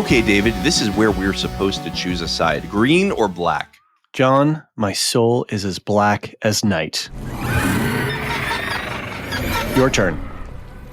Okay, David, this is where we're supposed to choose a side, green or black. John, my soul is as black as night. Your turn.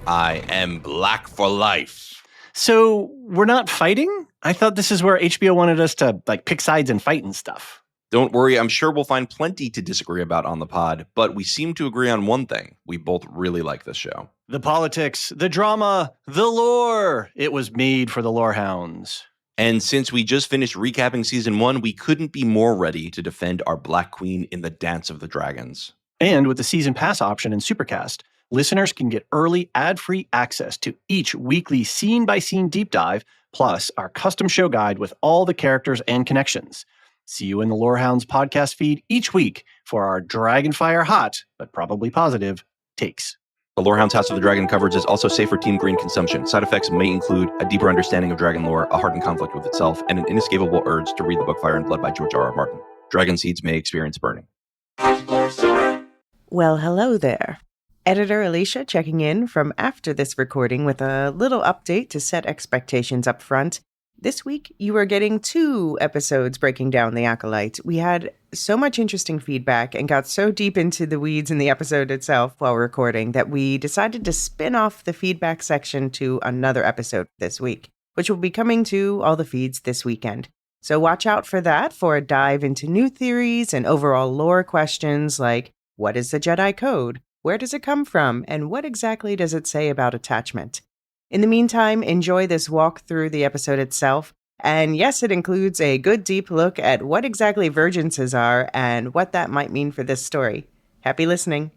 I am black for life. So we're not fighting? I thought this is where HBO wanted us to pick sides and fight and stuff. Don't worry, I'm sure we'll find plenty to disagree about on the pod, but we seem to agree on one thing. We both really like this show. The politics, the drama, the lore. It was made for the Lorehounds. And since we just finished recapping season 1, we couldn't be more ready to defend our Black Queen in the Dance of the Dragons. And with the season pass option in Supercast, listeners can get early ad-free access to each weekly scene-by-scene deep dive, plus our custom show guide with all the characters and connections. See you in the Lorehounds podcast feed each week for our Dragonfire hot, but probably positive, takes. The Lorehounds House of the Dragon coverage is also safe for Team Green consumption. Side effects may include a deeper understanding of dragon lore, a hardened conflict with itself, and an inescapable urge to read the book Fire and Blood by George R.R. Martin. Dragon seeds may experience burning. Well, hello there. Editor Elysia checking in from after this recording with a little update to set expectations up front. This week, you are getting 2 episodes breaking down the Acolyte. We had so much interesting feedback and got so deep into the weeds in the episode itself while recording that we decided to spin off the feedback section to another episode this week, which will be coming to all the feeds this weekend. So watch out for that for a dive into new theories and overall lore questions like, what is the Jedi Code? Where does it come from? And what exactly does it say about attachment? In the meantime, enjoy this walk through the episode itself. And yes, it includes a good deep look at what exactly Vergences are and what that might mean for this story. Happy listening.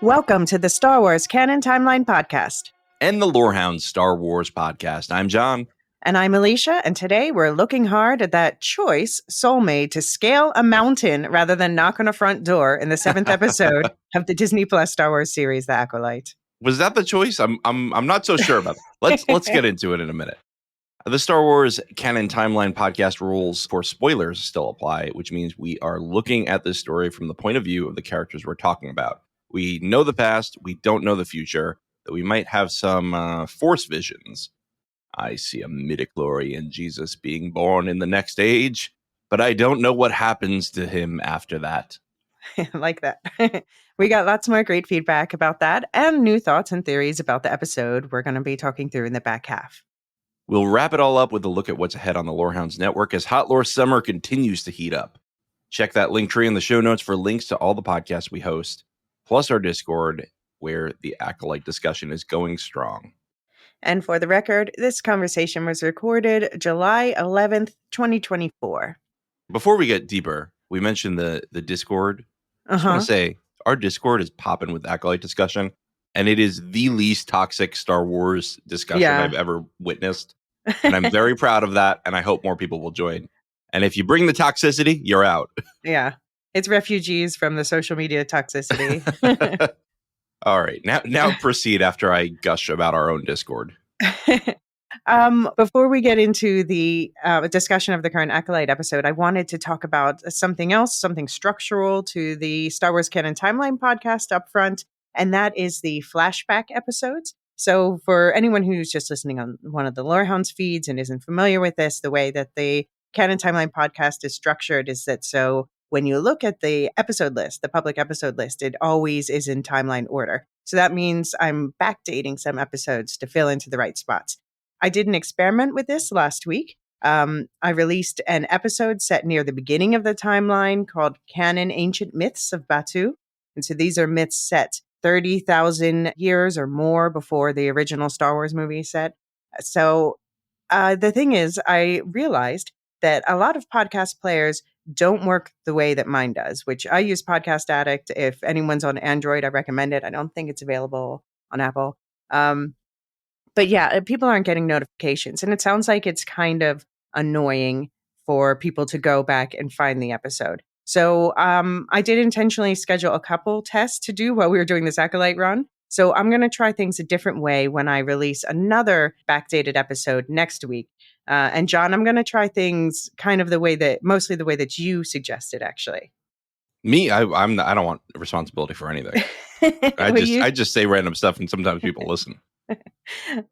Welcome to the Star Wars Canon Timeline Podcast. And the Lorehounds Star Wars Podcast. I'm John. And I'm Elysia, and today we're looking hard at that choice Soul made to scale a mountain rather than knock on a front door in the 7th episode of the Disney Plus Star Wars series, The Acolyte. Was that the choice? I'm not so sure about that. Let's get into it in a minute. The Star Wars Canon Timeline Podcast rules for spoilers still apply, which means we are looking at this story from the point of view of the characters we're talking about. We know the past, we don't know the future, that we might have some Force visions. I see a midichlorian Jesus being born in the next age, but I don't know what happens to him after that. Like that. We got lots more great feedback about that and new thoughts and theories about the episode we're going to be talking through in the back half. We'll wrap it all up with a look at what's ahead on the Lorehounds Network as Hot Lore Summer continues to heat up. Check that link tree in the show notes for links to all the podcasts we host, plus our Discord, where the Acolyte discussion is going strong. And for the record, this conversation was recorded July 11th, 2024. Before we get deeper, we mentioned the Discord. I just want to say, our Discord is popping with Acolyte discussion, and it is the least toxic Star Wars discussion I've ever witnessed. And I'm very proud of that, and I hope more people will join. And if you bring the toxicity, you're out. Yeah. It's refugees from the social media toxicity. All right. Now proceed after I gush about our own Discord. Before we get into the discussion of the current Acolyte episode, I wanted to talk about something else, something structural to the Star Wars Canon Timeline podcast up front, and that is the flashback episodes. So for anyone who's just listening on one of the Lorehounds feeds and isn't familiar with this, the way that the Canon Timeline podcast is structured is that so when you look at the episode list, the public episode list, it always is in timeline order. So that means I'm backdating some episodes to fill into the right spots. I did an experiment with this last week. I released an episode set near the beginning of the timeline called Canon Ancient Myths of Batuu. And so these are myths set 30,000 years or more before the original Star Wars movie set. So the thing is, I realized that a lot of podcast players don't work the way that mine does, which I use Podcast Addict. If anyone's on Android, I recommend it. I don't think it's available on Apple. But yeah, people aren't getting notifications. And it sounds like it's kind of annoying for people to go back and find the episode. So I did intentionally schedule a couple tests to do while we were doing this Acolyte run. So I'm going to try things a different way when I release another backdated episode next week. And John, I'm going to try things kind of mostly the way that you suggested, actually. Me, I don't want responsibility for anything. I just say random stuff, and sometimes people listen.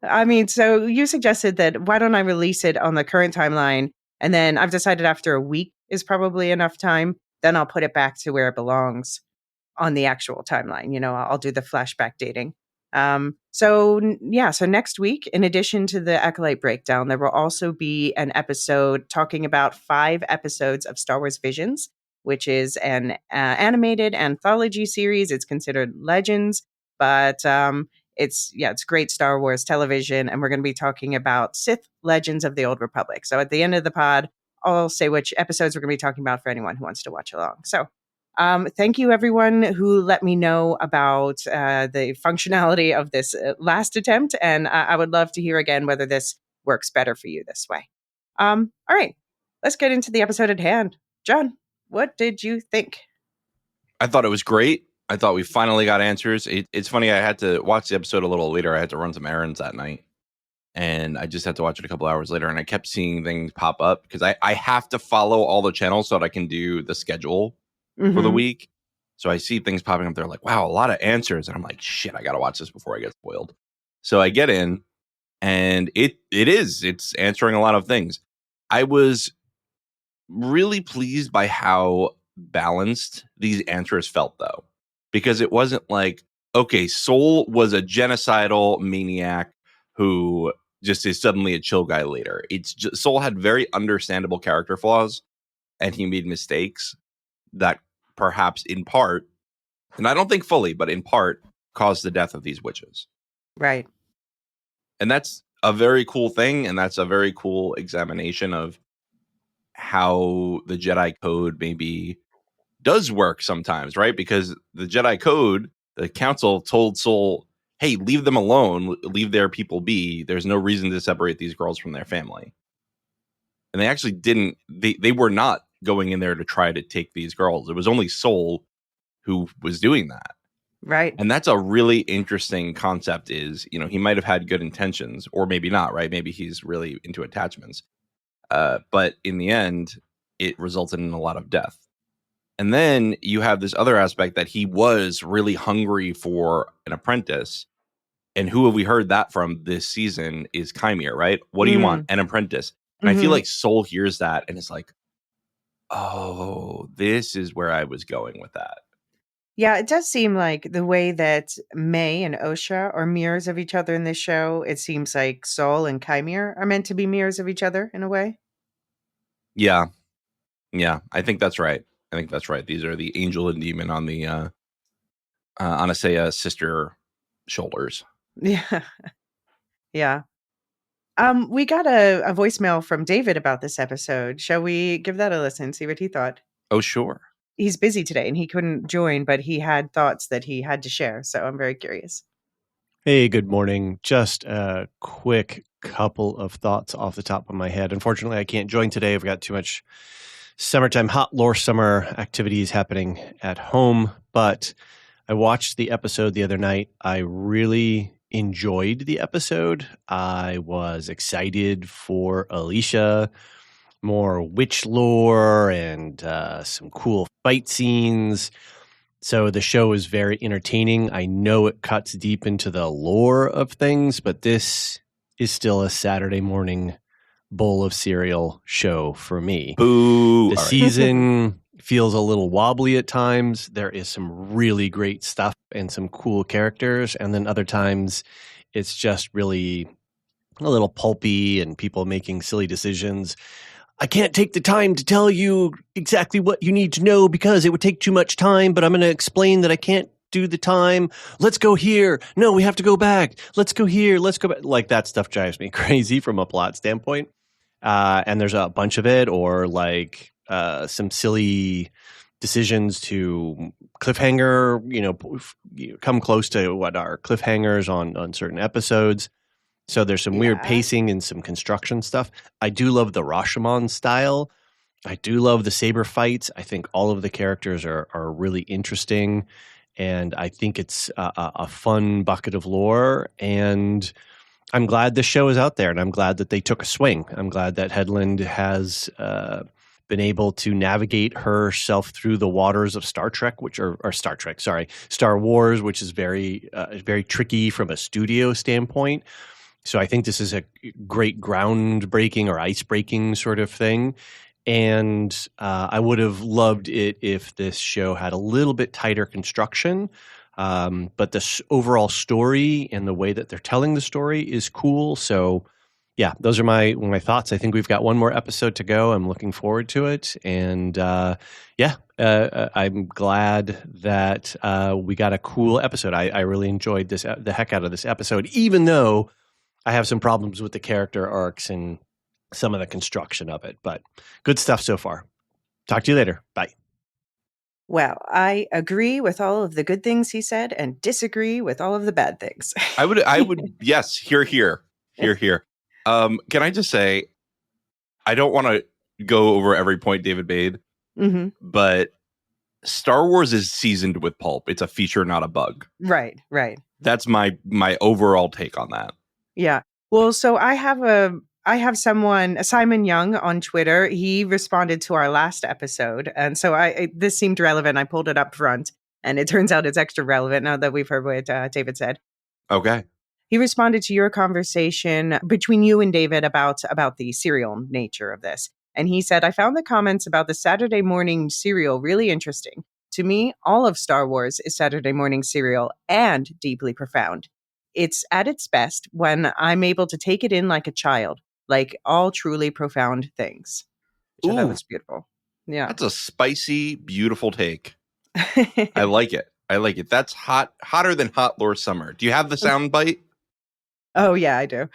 I mean, so you suggested that why don't I release it on the current timeline? And then I've decided after a week is probably enough time. Then I'll put it back to where it belongs on the actual timeline. I'll do the flashback dating. So next week, in addition to the Acolyte breakdown, there will also be an episode talking about 5 episodes of Star Wars Visions, which is an animated anthology series. It's considered Legends, but it's great Star Wars television, and we're going to be talking about Sith Legends of the Old Republic. So at the end of the pod, I'll say which episodes we're going to be talking about for anyone who wants to watch along. So thank you, everyone who let me know about the functionality of this last attempt, and I would love to hear again whether this works better for you this way. All right, let's get into the episode at hand. John, what did you think? I thought it was great. I thought we finally got answers. It's funny, I had to watch the episode a little later. I had to run some errands that night, and I just had to watch it a couple hours later, and I kept seeing things pop up because I have to follow all the channels so that I can do the schedule for the week. So I see things popping up there like, wow, a lot of answers. And I'm like, shit, I got to watch this before I get spoiled. So I get in, and it's answering a lot of things. I was really pleased by how balanced these answers felt, though, because it wasn't like, okay, Sol was a genocidal maniac who just is suddenly a chill guy later. It's just, Sol had very understandable character flaws, and he made mistakes that perhaps in part, and I don't think fully, but in part, caused the death of these witches. Right. And that's a very cool thing, and that's a very cool examination of how the Jedi Code maybe does work sometimes, right? Because the Jedi Code, the Council told Sol, hey, leave them alone, leave their people be. There's no reason to separate these girls from their family. And they actually didn't, they were not going in there to try to take these girls. It was only Sol who was doing that. Right. And that's a really interesting concept is, he might have had good intentions, or maybe not, right? Maybe he's really into attachments. But in the end, it resulted in a lot of death. And then you have this other aspect that he was really hungry for an apprentice. And who have we heard that from this season is Chimere, right? What do you want? An apprentice. And I feel like Sol hears that and is like, oh, this is where I was going with that. Yeah, it does seem like the way that May and Osha are mirrors of each other in this show, it seems like Sol and Chimere are meant to be mirrors of each other in a way. Yeah. Yeah, I think that's right. These are the angel and demon on the Anastasia sister shoulders. Yeah. Yeah. We got a voicemail from David about this episode. Shall we give that a listen, see what he thought? Oh, sure. He's busy today and he couldn't join, but he had thoughts that he had to share. So I'm very curious. Hey, good morning. Just a quick couple of thoughts off the top of my head. Unfortunately, I can't join today. I've got too much summertime hot lore summer activities happening at home, but I watched the episode the other night. I really enjoyed the episode. I was excited for Elysia, more witch lore, and some cool fight scenes. So the show is very entertaining. I know it cuts deep into the lore of things, but this is still a Saturday morning bowl of cereal show for me. Boo. The season feels a little wobbly at times. There is some really great stuff and some cool characters. And then other times it's just really a little pulpy and people making silly decisions. I can't take the time to tell you exactly what you need to know because it would take too much time, but I'm going to explain that I can't do the time. Let's go here. No, we have to go back. Let's go here. Let's go back. Like that stuff drives me crazy from a plot standpoint. And there's a bunch of it, or like some silly decisions to cliffhanger, come close to what are cliffhangers on certain episodes. So there's some weird pacing and some construction stuff. I do love the Rashomon style. I do love the saber fights. I think all of the characters are really interesting. And I think it's a fun bucket of lore. And I'm glad this show is out there, and I'm glad that they took a swing. I'm glad that Headland has been able to navigate herself through the waters of Star Wars, which is very, very tricky from a studio standpoint. So I think this is a great groundbreaking or ice-breaking sort of thing. And I would have loved it if this show had a little bit tighter construction. But the overall story and the way that they're telling the story is cool. So yeah, those are my thoughts. I think we've got one more episode to go. I'm looking forward to it. And I'm glad that we got a cool episode. I really enjoyed the heck out of this episode, even though I have some problems with the character arcs and some of the construction of it, but good stuff so far. Talk to you later. Bye. Well, I agree with all of the good things he said and disagree with all of the bad things. I would, yes, here. Can I just say, I don't want to go over every point David made, but Star Wars is seasoned with pulp. It's a feature, not a bug. Right. That's my overall take on that. Yeah. Well, so I have someone, Simon Young on Twitter. He responded to our last episode. And so this seemed relevant. I pulled it up front, and it turns out it's extra relevant now that we've heard what David said. Okay. He responded to your conversation between you and David about the serial nature of this. And he said, I found the comments about the Saturday morning serial really interesting. To me, all of Star Wars is Saturday morning serial and deeply profound. It's at its best when I'm able to take it in like a child, like all truly profound things. Which I thought was beautiful. Yeah. That's a spicy, beautiful take. I like it. That's hotter than hot lore summer. Do you have the sound bite? Oh, yeah, I do.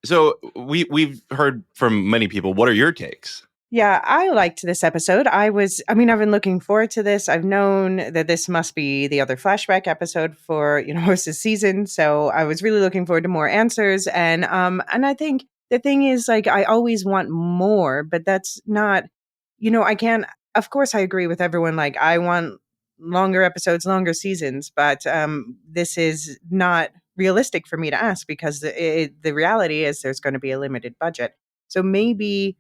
So we've heard from many people. What are your takes? Yeah, I liked this episode. I've been looking forward to this. I've known that this must be the other flashback episode for, most of the season. So I was really looking forward to more answers. And I think the thing is, like, I always want more, but that's not, I can't, of course I agree with everyone. Like, I want longer episodes, longer seasons, but this is not realistic for me to ask because the reality is there's going to be a limited budget. So maybe,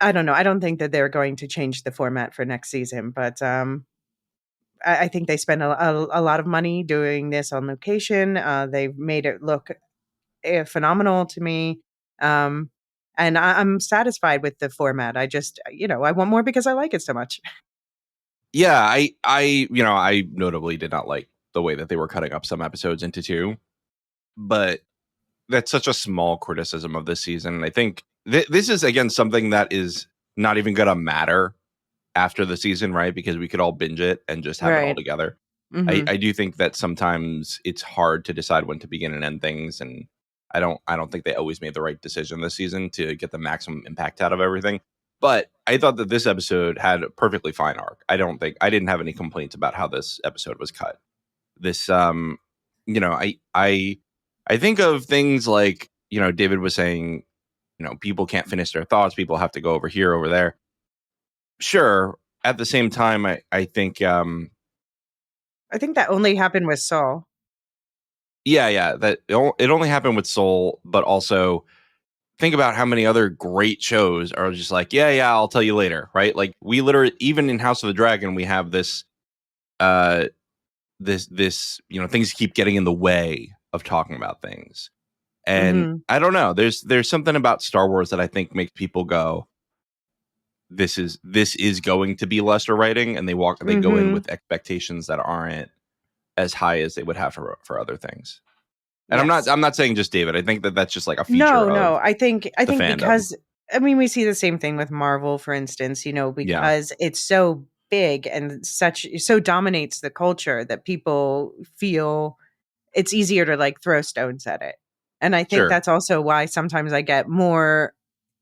I don't know. I don't think that they're going to change the format for next season, but I think they spent a lot of money doing this on location. They've made it look phenomenal to me. And I'm satisfied with the format. I just, I want more because I like it so much. Yeah, I notably did not like the way that they were cutting up some episodes into two, but that's such a small criticism of this season. I think this is, again, something that is not even going to matter after the season, right? Because we could all binge it and just have it all together. I do think that sometimes it's hard to decide when to begin and end things, and I don't think they always made the right decision this season to get the maximum impact out of everything. But I thought that this episode had a perfectly fine arc. I didn't have any complaints about how this episode was cut. This, I think of things like, David was saying, people can't finish their thoughts. People have to go over here, over there. Sure. At the same time, I think that only happened with Saul. Yeah. That it only happened with Soul, but also think about how many other great shows are just like, yeah, I'll tell you later, right? Like, we literally, even in House of the Dragon, we have this, things keep getting in the way of talking about things. And I don't know, there's something about Star Wars that I think makes people go, this is going to be lesser writing, and they go in with expectations that aren't as high as they would have for other things. And I'm not saying just David. I think that's just like a feature. No. I think because we see the same thing with Marvel, for instance. Because it's so big and so dominates the culture that people feel it's easier to like throw stones at it. And I think that's also why sometimes I get more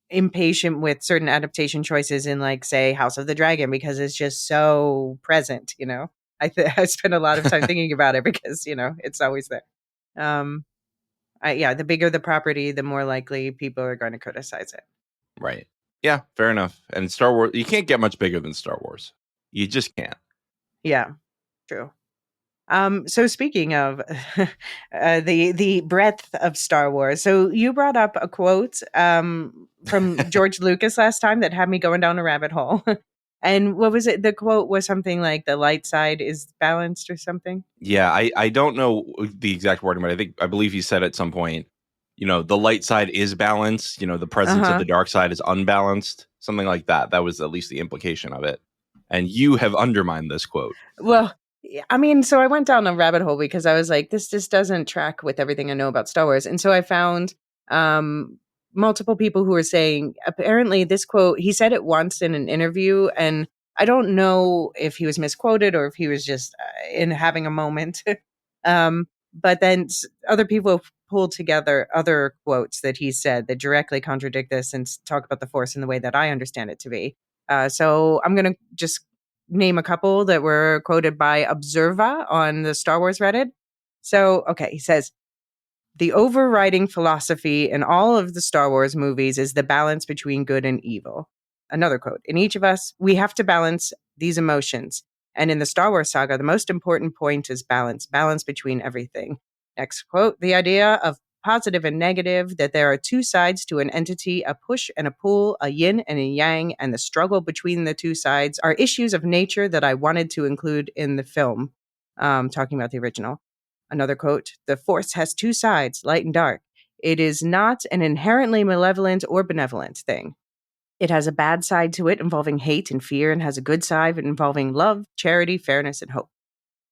impatient with certain adaptation choices in, like, say, House of the Dragon, because it's just so present. I spend a lot of time thinking about it because it's always there. The bigger the property, the more likely people are going to criticize it. Right. Yeah, fair enough. And Star Wars, you can't get much bigger than Star Wars. You just can't. Yeah, true. So speaking of the breadth of Star Wars, so you brought up a quote from George Lucas last time that had me going down a rabbit hole. And what was it? The quote was something like the light side is balanced or something. Yeah, I don't know the exact wording, but I believe he said at some point, the light side is balanced, the presence of the dark side is unbalanced, something like that. That was at least the implication of it. And you have undermined this quote. Well, I mean, so I went down a rabbit hole because I was like, this just doesn't track with everything I know about Star Wars. And so I found multiple people who were saying, apparently this quote, he said it once in an interview, and I don't know if he was misquoted or if he was just in having a moment. But then other people have pulled together other quotes that he said that directly contradict this and talk about the Force in the way that I understand it to be. So I'm going to just name a couple that were quoted by Observa on the Star Wars Reddit. So, okay, he says, the overriding philosophy in all of the Star Wars movies is the balance between good and evil. Another quote, in each of us, we have to balance these emotions. And in the Star Wars saga, the most important point is balance between everything. Next quote, the idea of positive and negative, that there are two sides to an entity, a push and a pull, a yin and a yang, and the struggle between the two sides are issues of nature that I wanted to include in the film, talking about the original. Another quote, the Force has two sides, light and dark. It is not an inherently malevolent or benevolent thing. It has a bad side to it involving hate and fear, and has a good side involving love, charity, fairness, and hope.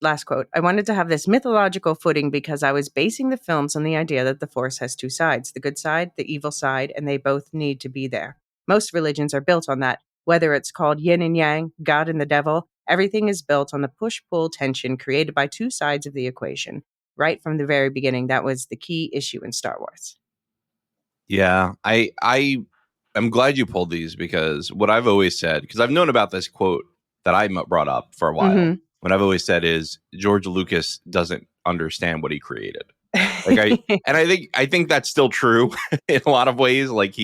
Last quote, I wanted to have this mythological footing because I was basing the films on the idea that the Force has two sides, the good side, the evil side, and they both need to be there. Most religions are built on that. Whether it's called yin and yang, God and the devil, everything is built on the push-pull tension created by two sides of the equation. Right from the very beginning, that was the key issue in Star Wars. Yeah, I'm glad you pulled these, because what I've always said, because I've known about this quote that I brought up for a while, Mm-hmm. what I've always said is George Lucas doesn't understand what he created. Like I think that's still true in a lot of ways. Like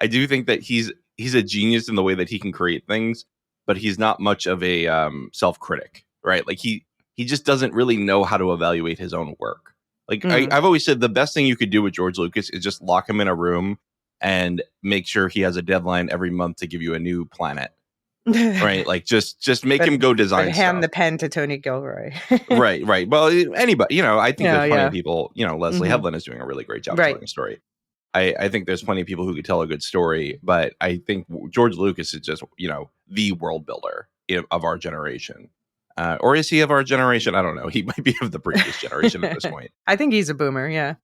I do think that he's a genius in the way that he can create things, but he's not much of a self-critic, right? Like he just doesn't really know how to evaluate his own work. Like I've always said, the best thing you could do with George Lucas is just lock him in a room and make sure he has a deadline every month to give you a new planet. Right, like just make him go design but hand stuff. the pen to Tony Gilroy. right. Well, anybody, I think there's plenty of people. Leslie Mm-hmm. Headland is doing a really great job telling a story. I think there's plenty of people who could tell a good story, but I think George Lucas is just the world builder of our generation. Or is he of our generation? I don't know. He might be of the previous generation at this point. I think he's a boomer. Yeah.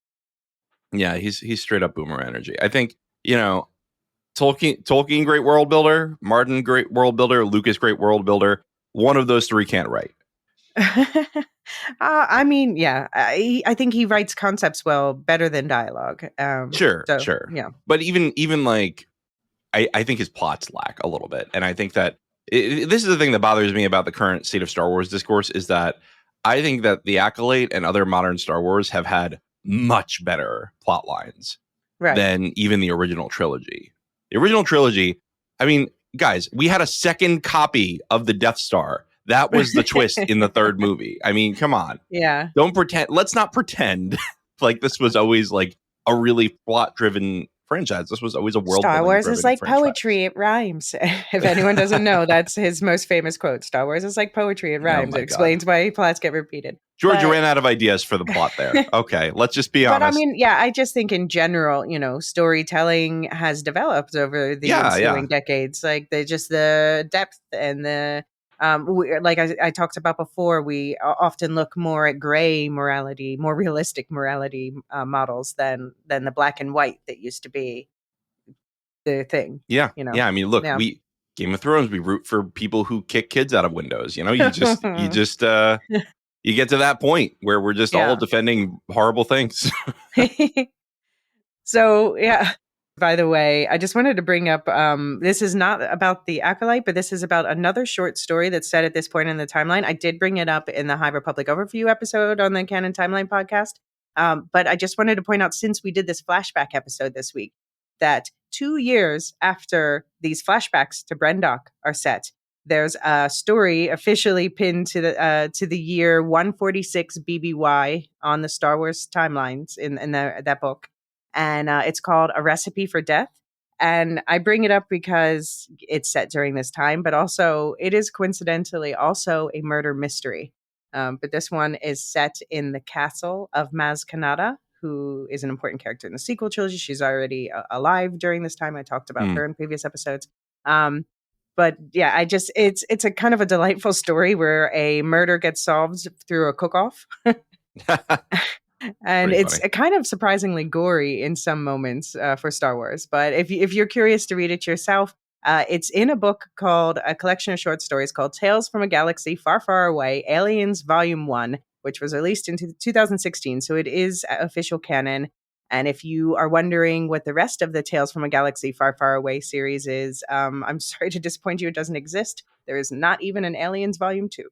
Yeah, he's straight up boomer energy. I think Tolkien, great world builder. Martin, great world builder. Lucas, great world builder. One of those three can't write. I mean, yeah, I think he writes concepts well, better than dialogue. Sure. Yeah. But even like, I think his plots lack a little bit, and I think that this is the thing that bothers me about the current state of Star Wars discourse, is that I think that the Acolyte and other modern Star Wars have had much better plot lines than even the original trilogy. The original trilogy, I mean, guys, we had a second copy of the Death Star. That was the twist in the third movie. I mean, come on. Yeah. Don't pretend. Let's not pretend like this was always like a really plot-driven franchise. This was always a world. Star Wars is like poetry. It rhymes. If anyone doesn't know, that's his most famous quote. Star Wars is like poetry. It rhymes. It explains why plots get repeated. George ran out of ideas for the plot there. Okay, let's just be honest. But I mean, yeah, I just think in general, storytelling has developed over the ensuing decades. Like the depth and the like I talked about before, we often look more at gray morality, more realistic morality models than the black and white that used to be the thing. Yeah. Yeah. I mean, look, Game of Thrones, we root for people who kick kids out of windows. You get to that point where we're just all defending horrible things. So, yeah. By the way, I just wanted to bring up, this is not about the Acolyte, but this is about another short story that's set at this point in the timeline. I did bring it up in the High Republic Overview episode on the Canon Timeline podcast. But I just wanted to point out, since we did this flashback episode this week, that 2 years after these flashbacks to Brendok are set, there's a story officially pinned to the year 146 BBY on the Star Wars timelines in that book, and it's called A Recipe for Death. And I bring it up because it's set during this time, but also it is coincidentally also a murder mystery. But this one is set in the castle of Maz Kanata, who is an important character in the sequel trilogy. She's already alive during this time. I talked about her in previous episodes. But yeah, it's a kind of a delightful story where a murder gets solved through a cook-off. And Pretty it's funny. kind of surprisingly gory in some moments for Star Wars. But if you're curious to read it yourself, it's in a book called a collection of short stories called Tales from a Galaxy Far, Far Away, Aliens Volume 1, which was released in 2016. So it is official canon. And if you are wondering what the rest of the Tales from a Galaxy Far, Far Away series is, I'm sorry to disappoint you. It doesn't exist. There is not even an Aliens Volume 2.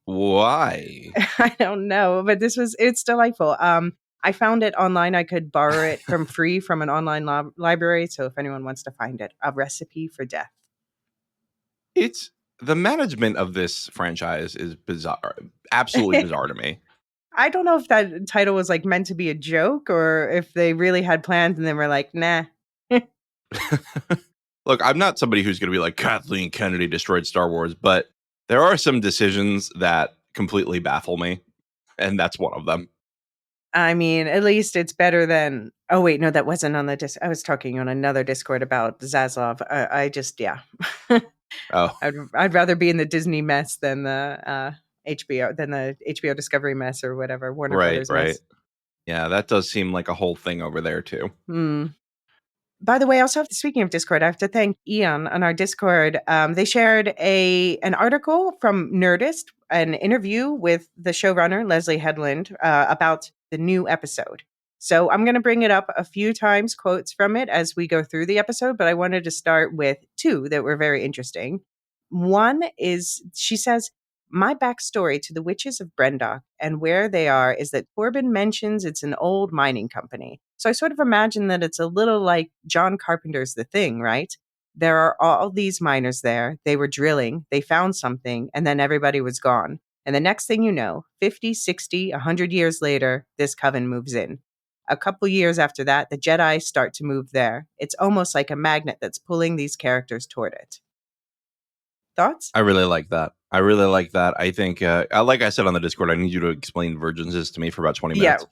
Why? I don't know, but it's delightful. I found it online. I could borrow it free from an online library. So if anyone wants to find it, A Recipe for Death. It's the management of this franchise is bizarre, absolutely bizarre to me. I don't know if that title was like meant to be a joke or if they really had plans and then were like, nah. Look, I'm not somebody who's going to be like Kathleen Kennedy destroyed Star Wars, but there are some decisions that completely baffle me, and that's one of them. I mean, at least it's better than. Oh wait, no, that wasn't on the disc. I was talking on another Discord about Zaslav. Yeah. Oh, I'd rather be in the Disney mess than the HBO Discovery mess or whatever Warner Brothers mess. Yeah, that does seem like a whole thing over there too. By the way, also speaking of Discord, I have to thank Ian on our Discord. They shared an article from Nerdist, an interview with the showrunner Leslie Headland about the new episode. So I'm going to bring it up a few times, quotes from it as we go through the episode, but I wanted to start with two that were very interesting. One is, she says, my backstory to the witches of Brendok and where they are is that Corbin mentions it's an old mining company. So I sort of imagine that it's a little like John Carpenter's The Thing, right? There are all these miners there. They were drilling, they found something, and then everybody was gone. And the next thing you know, 50, 60, 100 years later, this coven moves in. A couple years after that, the Jedi start to move there. It's almost like a magnet that's pulling these characters toward it. Thoughts? I really like that. I think, like I said on the Discord, I need you to explain Vergences to me for about 20 minutes.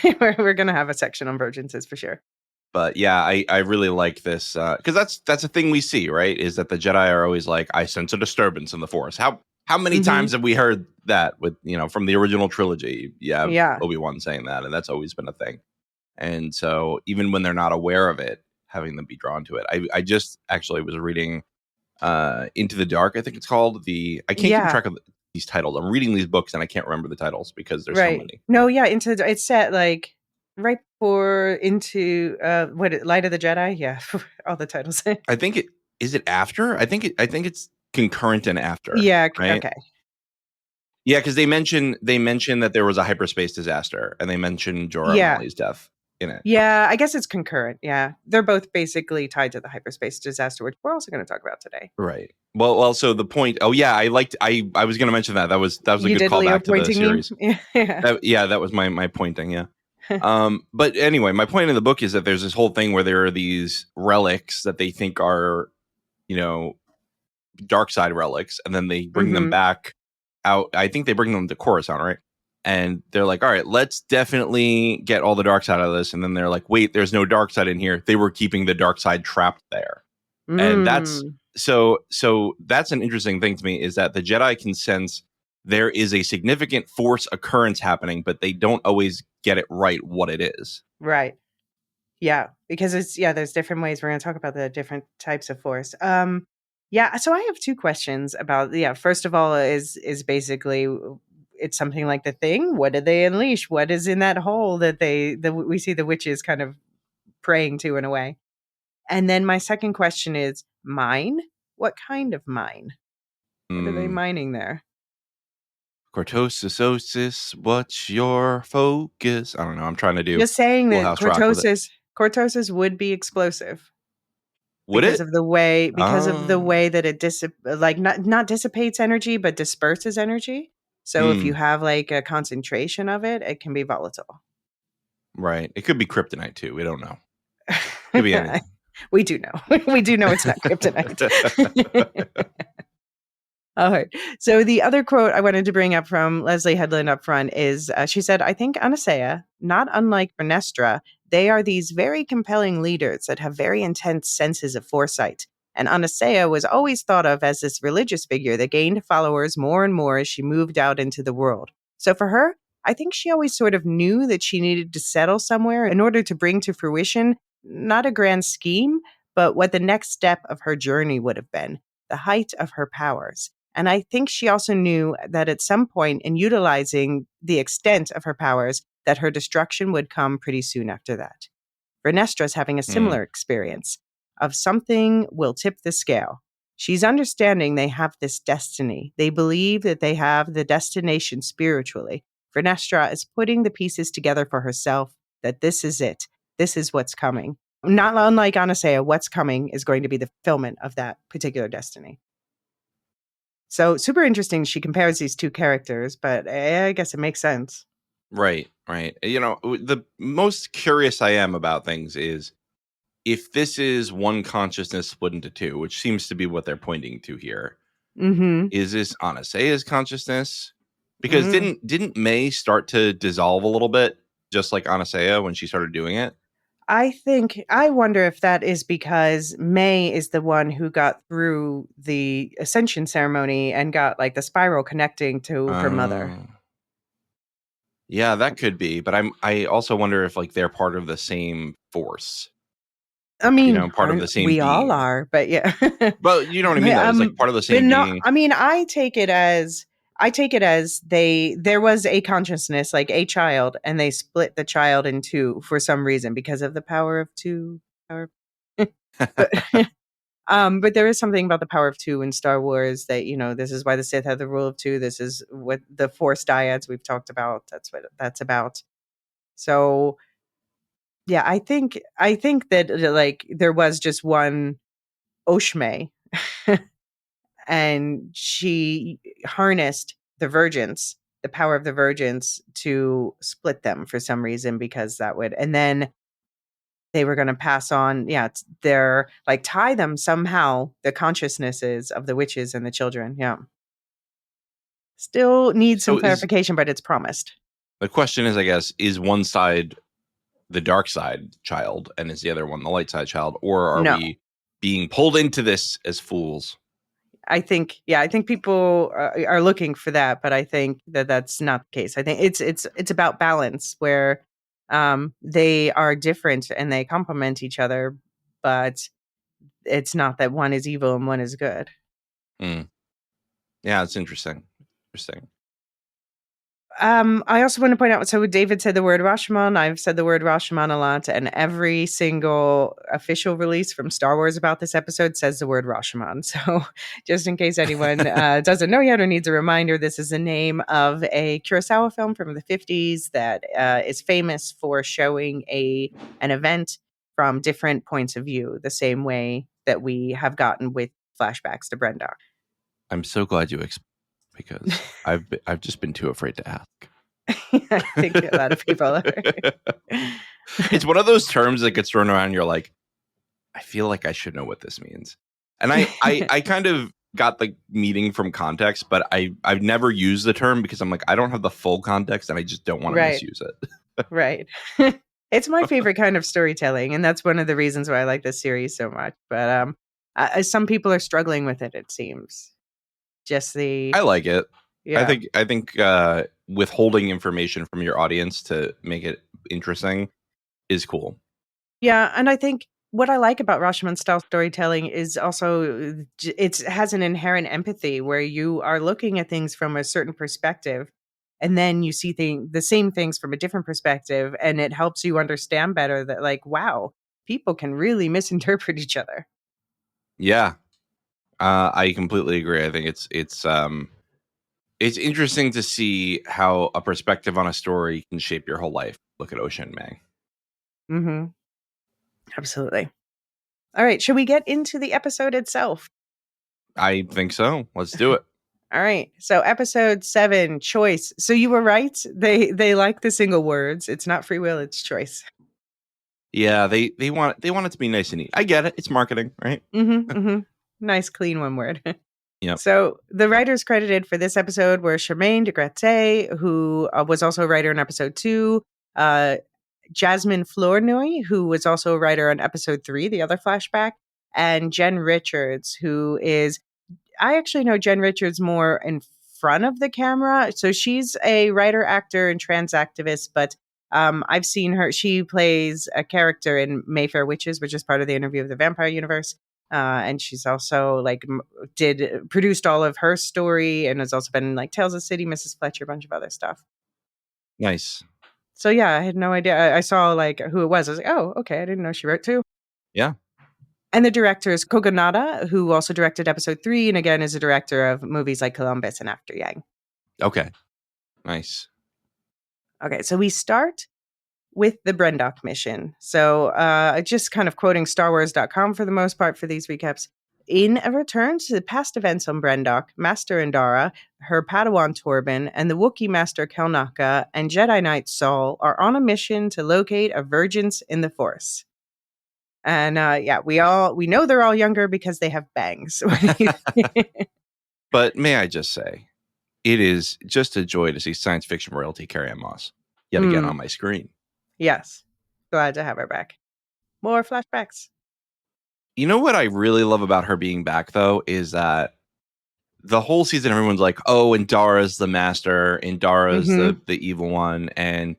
Yeah, we're going to have a section on Vergences for sure. But yeah, I really like this because that's a thing we see, right? Is that the Jedi are always like, I sense a disturbance in the Force. How many times have we heard that with, from the original trilogy? Yeah. Obi-Wan saying that, and that's always been a thing. And so even when they're not aware of it, having them be drawn to it. I just actually was reading Into the Dark, I think it's called. I can't keep track of these titles. I'm reading these books and I can't remember the titles because there's so many. No, yeah, it's set like right before into Light of the Jedi. Yeah, all the titles. I think is it after? I think it's concurrent and after. Yeah, right? Okay. Yeah, because they mention that there was a hyperspace disaster, and they mention Jorah Mally's death in it. Yeah, I guess it's concurrent. Yeah, they're both basically tied to the hyperspace disaster, which we're also going to talk about today. Right. Well, so the point. Oh yeah, I was going to mention that. That was a good callback to the series. That was my pointing. Yeah. But anyway, my point in the book is that there's this whole thing where there are these relics that they think are, dark side relics, and then they bring them back out. I think they bring them to Coruscant, right? And they're like, all right, let's definitely get all the dark side out of this. And then they're like, wait, there's no dark side in here. They were keeping the dark side trapped there. And that's so that's an interesting thing to me, is that the Jedi can sense there is a significant Force occurrence happening, but they don't always get it right what it is. Right. Yeah, because there's different ways. We're going to talk about the different types of Force. So I have two questions about, first of all is basically, it's something like The Thing. What did they unleash? What is in that hole that we see the witches kind of praying to in a way? And then my second question is, mine? What kind of mine? What are they mining there? Cortosis, what's your focus? I don't know. I'm trying to do. Just saying that Cortosis would be explosive. Would because it? of the way Oh. that it not dissipates energy but disperses energy. So if you Hmm. have like a concentration of it, it can be volatile. Right. It could be kryptonite too. We don't know. Could be anything. We do know. We do know it's not kryptonite. All right. So the other quote I wanted to bring up from Leslie Headland up front is she said, I think Anastasia, not unlike Vernestra, they are these very compelling leaders that have very intense senses of foresight. And Anastasia was always thought of as this religious figure that gained followers more and more as she moved out into the world. So for her, I think she always sort of knew that she needed to settle somewhere in order to bring to fruition not a grand scheme, but what the next step of her journey would have been, the height of her powers. And I think she also knew that at some point in utilizing the extent of her powers, that her destruction would come pretty soon after that. Vernestra's having a similar experience of something will tip the scale. She's understanding they have this destiny. They believe that they have the destination spiritually. Vernestra is putting the pieces together for herself that this is it. This is what's coming. Not unlike Anastasia, what's coming is going to be the fulfillment of that particular destiny. So super interesting. She compares these two characters, but I guess it makes sense. Right. Right. The most curious I am about things is if this is one consciousness split into two, which seems to be what they're pointing to here. Mm-hmm. Is this Anastasia's consciousness? Because Mm. didn't May start to dissolve a little bit, just like Anastasia when she started doing it? I wonder if that is because May is the one who got through the ascension ceremony and got like the spiral connecting to her mother. Yeah, that could be. But I also wonder if like they're part of the same force. I mean, Part of the same we all being. are, but yeah. But you know what I mean, though? It's like part of the But same no, being. I mean, I take it as there was a consciousness, like a child, and they split the child in two for some reason because of the power of two. Power. But but there is something about the power of two in Star Wars that, this is why the Sith have the rule of two. This is what the Force dyads we've talked about. That's what that's about. So yeah, I think that like there was just one Oshme, and she harnessed the power of the Vergence to split them for some reason because that would, and then they were going to pass on, their like tie them somehow, the consciousnesses of the witches and the children. Yeah. Still needs some So is clarification, but it's promised. the question is, I guess, is one side the dark side child and is the other one the light side child, or are No. we being pulled into this as fools? I think people are looking for that, but I think that that's not the case. I think it's about balance where they are different and they complement each other, but it's not that one is evil and one is good. Yeah, it's interesting. I also want to point out, so David said the word Rashomon. I've said the word Rashomon a lot, and every single official release from Star Wars about this episode says the word Rashomon. So just in case anyone doesn't know yet or needs a reminder, this is the name of a Kurosawa film from the 50s that is famous for showing an event from different points of view, the same way that we have gotten with flashbacks to Brendok. I'm so glad you explained because I've just been too afraid to ask. I think a lot of people are. It's one of those terms that gets thrown around. You're like, I feel like I should know what this means. And I kind of got the meaning from context, but I've never used the term because I'm like, I don't have the full context and I just don't want to misuse it. Right. It's my favorite kind of storytelling, and that's one of the reasons why I like this series so much. But some people are struggling with it, it seems. Just I like it. Yeah. I think withholding information from your audience to make it interesting is cool. Yeah, and I think what I like about Rashomon style storytelling is also it has an inherent empathy where you are looking at things from a certain perspective, and then you see the same things from a different perspective, and it helps you understand better that, like, wow, people can really misinterpret each other. Yeah, I completely agree. I think it's interesting to see how a perspective on a story can shape your whole life. Look at Ocean May. Mm-hmm. Absolutely. All right. Should we get into the episode itself? I think so. Let's do it. All right. So episode 7, choice. So you were right. They like the single words. It's not free will, it's choice. Yeah, they want it to be nice and neat. I get it. It's marketing, right? Nice, clean one word. Yep. So the writers credited for this episode were Charmaine de Gratté, who was also a writer in episode 2, Jasmine Flournoy, who was also a writer on episode 3, the other flashback, and Jen Richards, who is, I actually know Jen Richards more in front of the camera. So she's a writer, actor, and trans activist, but I've seen her. She plays a character in Mayfair Witches, which is part of the Interview of the Vampire Universe. And she's also like produced all of her story and has also been in like Tales of City, Mrs. Fletcher, a bunch of other stuff. Nice. So yeah, I had no idea. I saw like who it was. I was like, oh, okay. I didn't know she wrote too. Yeah. And the director is Kogonada, who also directed episode 3 and again is a director of movies like Columbus and After Yang. Okay. Nice. Okay, so we start with the Brendok mission. So just kind of quoting StarWars.com for the most part for these recaps. In a return to the past events on Brendok, Master Indara, her Padawan Torben, and the Wookiee Master Kelnaka and Jedi Knight Saul are on a mission to locate a Vergence in the Force. And we know they're all younger because they have bangs. But may I just say, it is just a joy to see science fiction royalty Carrie-Anne Moss yet again on my screen. Yes. Glad to have her back. More flashbacks. You know what I really love about her being back, though, is that the whole season, everyone's like, oh, Indara's the master, Indara's the evil one. And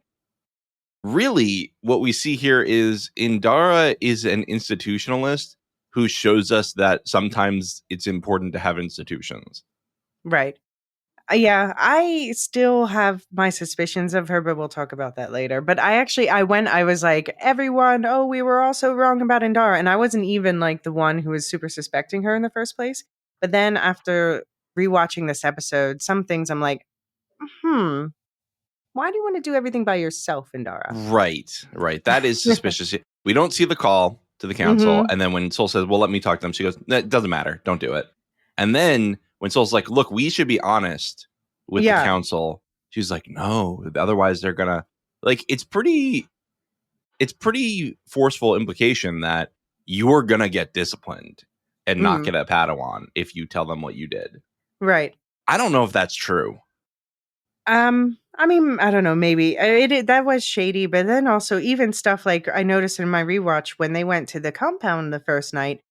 really, what we see here is Indara is an institutionalist who shows us that sometimes it's important to have institutions. Right. Yeah, I still have my suspicions of her, but we'll talk about that later. But I was like, everyone, oh, we were all so wrong about Indara. And I wasn't even like the one who was super suspecting her in the first place. But then after rewatching this episode, some things I'm like, why do you want to do everything by yourself, Indara? Right. That is suspicious. We don't see the call to the council. And then when Soul says, well, let me talk to them, she goes, it doesn't matter. Don't do it. And then when Soul's like, look, we should be honest with the council, she's like, no, otherwise they're gonna, like, it's pretty forceful implication that you're gonna get disciplined and not get a Padawan if you tell them what you did. Right. I don't know if that's true. I mean, I don't know, maybe that was shady, but then also even stuff like I noticed in my rewatch when they went to the compound the first night,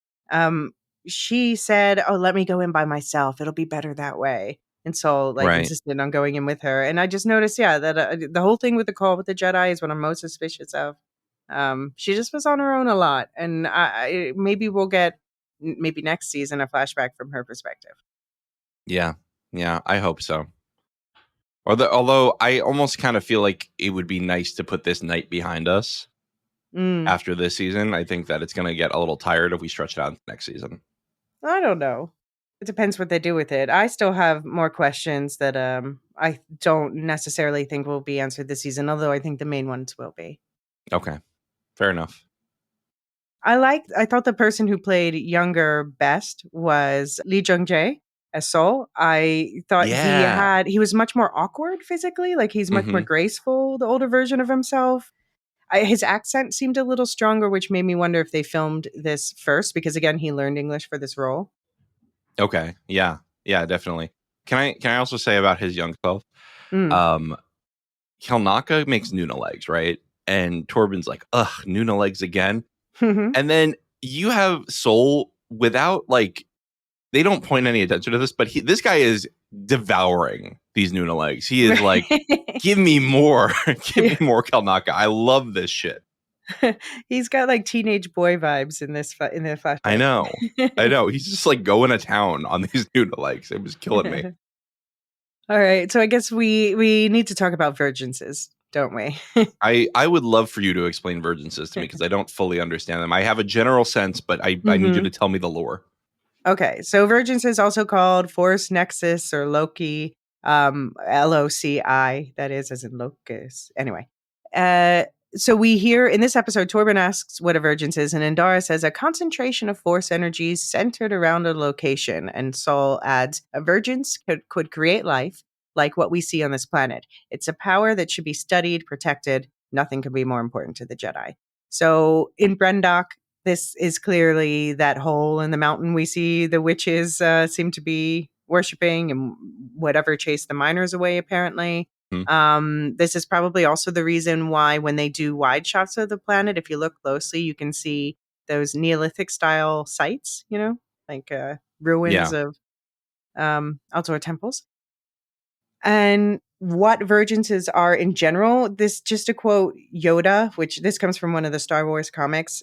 she said, oh, let me go in by myself. It'll be better that way. And so insisted on going in with her. And I just noticed, that the whole thing with the call with the Jedi is what I'm most suspicious of. She just was on her own a lot. And maybe we'll get next season a flashback from her perspective. Yeah, I hope so. Although I almost kind of feel like it would be nice to put this night behind us after this season. I think that it's going to get a little tired if we stretch it out next season. I don't know. It depends what they do with it. I still have more questions that I don't necessarily think will be answered this season, although I think the main ones will be. Okay. Fair enough. I thought the person who played younger best was Lee Jung-jae as Sol. I thought he was much more awkward physically, like he's much more graceful, the older version of himself. His accent seemed a little stronger, which made me wonder if they filmed this first, because again, he learned English for this role. Okay. Yeah, definitely. Can I also say about his young self? Kelnaka makes Nuna legs, right? And Torben's like, ugh, Nuna legs again. And then you have Sol without, like, they don't point any attention to this, but this guy is devouring these Nuna legs. He is like, give me more. Give me more Kelnaka. I love this shit. He's got like teenage boy vibes in the flashback. I know. He's just like going to town on these Nuna legs. It was killing me. All right. So I guess we need to talk about Vergences, don't we? I would love for you to explain Vergences to me because I don't fully understand them. I have a general sense, but I need you to tell me the lore. Okay. So Vergences is also called Force Nexus or Loki, LOCI, that is as in locus. Anyway. So we hear in this episode, Torben asks what a Vergence is, and Indara says a concentration of force energies centered around a location. And Saul adds, a Vergence could create life like what we see on this planet. It's a power that should be studied, protected. Nothing could be more important to the Jedi. So in Brendok, this is clearly that hole in the mountain we see the witches seem to be worshipping, and whatever chased the miners away, apparently. This is probably also the reason why when they do wide shots of the planet, if you look closely, you can see those Neolithic style sites, like ruins of outdoor temples. And what Vergences are in general, this just to quote Yoda, which this comes from one of the Star Wars comics.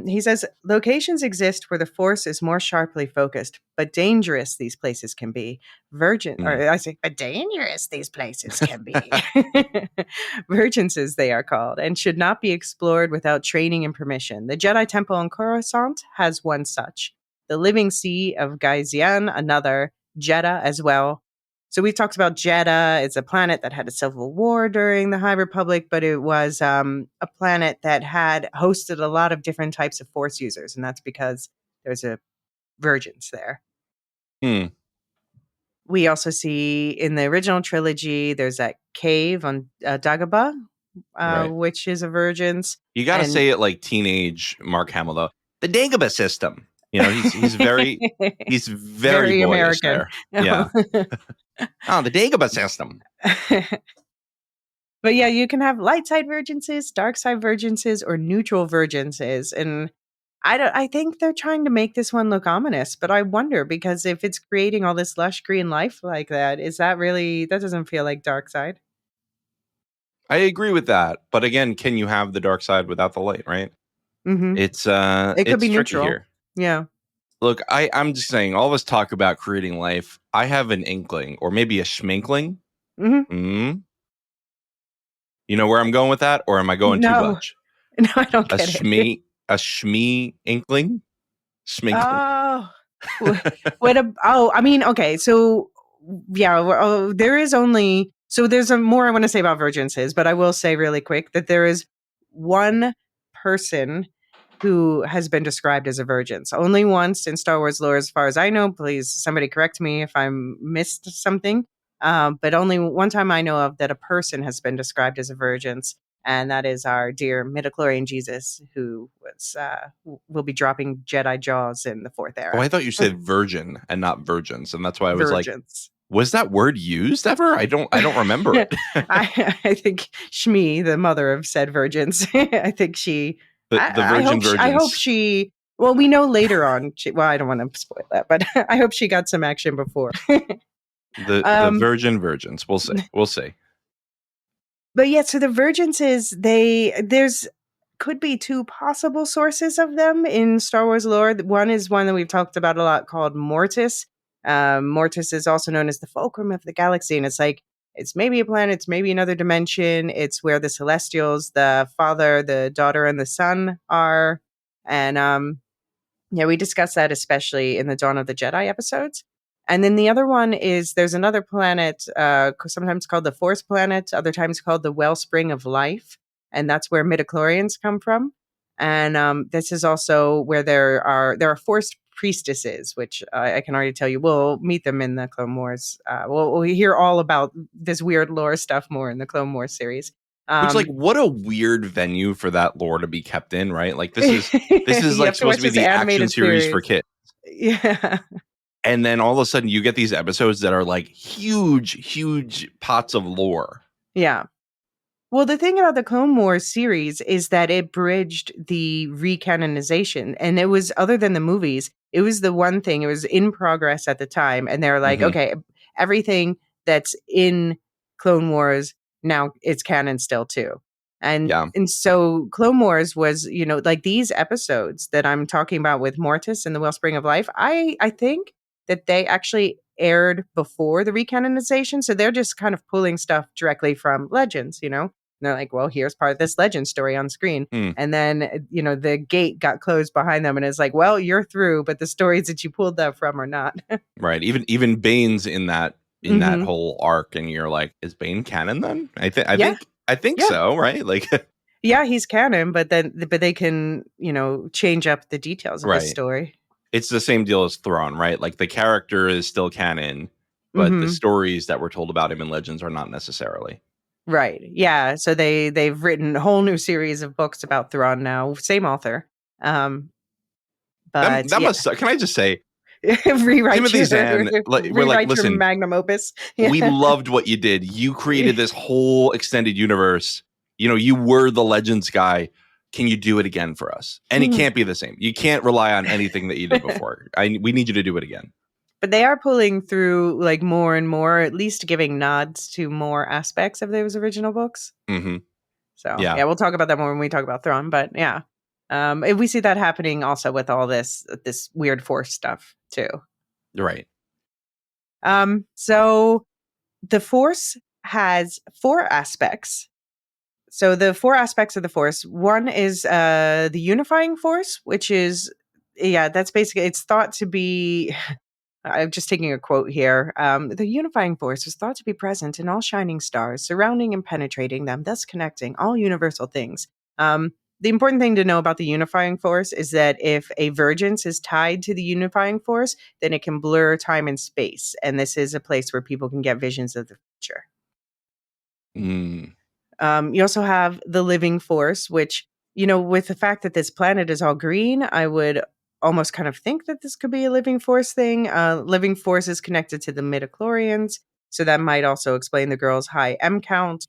He says, locations exist where the force is more sharply focused, but dangerous these places can be. But dangerous these places can be. Vergences, they are called, and should not be explored without training and permission. The Jedi Temple in Coruscant has one such. The Living Sea of Gaizian, another. Jeddah as well. So we talked about Jeddah. It's a planet that had a civil war during the High Republic, but it was a planet that had hosted a lot of different types of Force users, and that's because there's a Vergence there. We also see in the original trilogy, there's that cave on Dagobah, which is a Vergence. You got to say it like teenage Mark Hamill, though. The Dagobah system. He's very very American there. Yeah. The Dagobah system. But yeah, you can have light side Vergences, dark side Vergences, or neutral Vergences. And I think they're trying to make this one look ominous, but I wonder, because if it's creating all this lush green life like that, that doesn't feel like dark side. I agree with that. But again, can you have the dark side without the light, right? Mm-hmm. It could be neutral. Here. Yeah. Look, I'm just saying, all of us talk about creating life. I have an inkling, or maybe a schminkling. Mm-hmm. You know where I'm going with that? Or am I going too much? No, I don't get it. A schmee inkling? Schminkling. Oh, I mean, okay. So, yeah, there's more I want to say about Vergences, but I will say really quick that there is one person who has been described as a Vergence. Only once in Star Wars lore, as far as I know. Please, somebody correct me if I missed something. But only one time I know of that a person has been described as a Vergence, and that is our dear midichlorian Jesus, who will be dropping Jedi jaws in the Fourth Era. Oh, I thought you said virgin and not virgins, and that's why I was Vergence. Like, was that word used ever? I don't remember it. I think Shmi, the mother of said Vergence, I think she. The virgin Vergence. I hope she. Well, we know later on. I don't want to spoil that, but I hope she got some action before. the virgin Vergence. We'll see. But yeah, so the Vergences, there's could be two possible sources of them in Star Wars lore. One is one that we've talked about a lot called Mortis. Mortis is also known as the fulcrum of the galaxy, and it's maybe a planet, it's maybe another dimension. It's where the Celestials, the Father, the Daughter, and the Son are. And we discussed that especially in the Dawn of the Jedi episodes. And then the other one is there's another planet, sometimes called the Force Planet, other times called the Wellspring of Life. And that's where midichlorians come from. And this is also where there are forced priestesses, which I can already tell you we'll meet them in the Clone Wars. We'll hear all about this weird lore stuff more in the Clone Wars series. Which, what a weird venue for that lore to be kept in, right? Like this is like supposed to be the action series for kids. Yeah. And then all of a sudden you get these episodes that are like huge pots of lore. Yeah. Well, the thing about the Clone Wars series is that it bridged the recanonization. And it was, other than the movies, it was the one thing, it was in progress at the time. And they were like, okay, everything that's in Clone Wars, now it's canon still too. And so Clone Wars was, like these episodes that I'm talking about with Mortis and the Wellspring of Life, I think that they actually aired before the recanonization. So they're just kind of pulling stuff directly from Legends, And they're like, well, here's part of this legend story on screen. And then, the gate got closed behind them and it's like, well, you're through, but the stories that you pulled that from are not. Right. Even Bane's in that that whole arc. And you're like, is Bane canon then? I think so, right? Like, Yeah, he's canon, but they can, change up the details of the Right. story. It's the same deal as Thrawn, right? Like the character is still canon, but the stories that were told about him in Legends are not necessarily. Right. Yeah. So they've written a whole new series of books about Thrawn now, same author. But that must suck. Can I just say, rewrite Timothy Zahn, we're like, your listen, magnum opus. we loved what you did. You created this whole extended universe. You were the Legends guy. Can you do it again for us? And it can't be the same. You can't rely on anything that you did before. We need you to do it again. But they are pulling through like more and more, at least giving nods to more aspects of those original books. Mm-hmm. So yeah, we'll talk about that more when we talk about Thrawn. But yeah, we see that happening also with all this weird Force stuff too. Right. So the Force has 4 aspects. So the 4 aspects of the Force, one is the unifying force, which is, that's basically, it's thought to be, I'm just taking a quote here. The unifying force is thought to be present in all shining stars, surrounding and penetrating them, thus connecting all universal things. The important thing to know about the unifying force is that if a Vergence is tied to the unifying force, then it can blur time and space. And this is a place where people can get visions of the future. You also have the living force, which, with the fact that this planet is all green, I would almost kind of think that this could be a living force thing. Living force is connected to the midichlorians, so that might also explain the girl's high M count.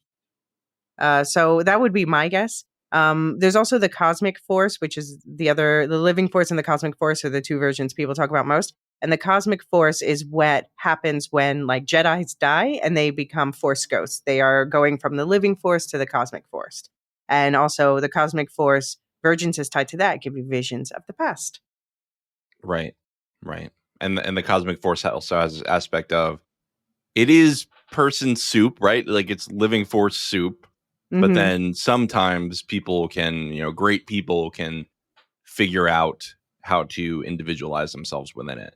So that would be my guess. There's also the cosmic force, which is the living force and the cosmic force are the 2 versions people talk about most. And the cosmic force is what happens when like Jedis die and they become force ghosts. They are going from the living force to the cosmic force. And also the cosmic force, Vergence is tied to that, give you visions of the past. Right. And the cosmic force also has this aspect of, it is person soup, right? Like it's living force soup. But then sometimes people can, great people can figure out how to individualize themselves within it.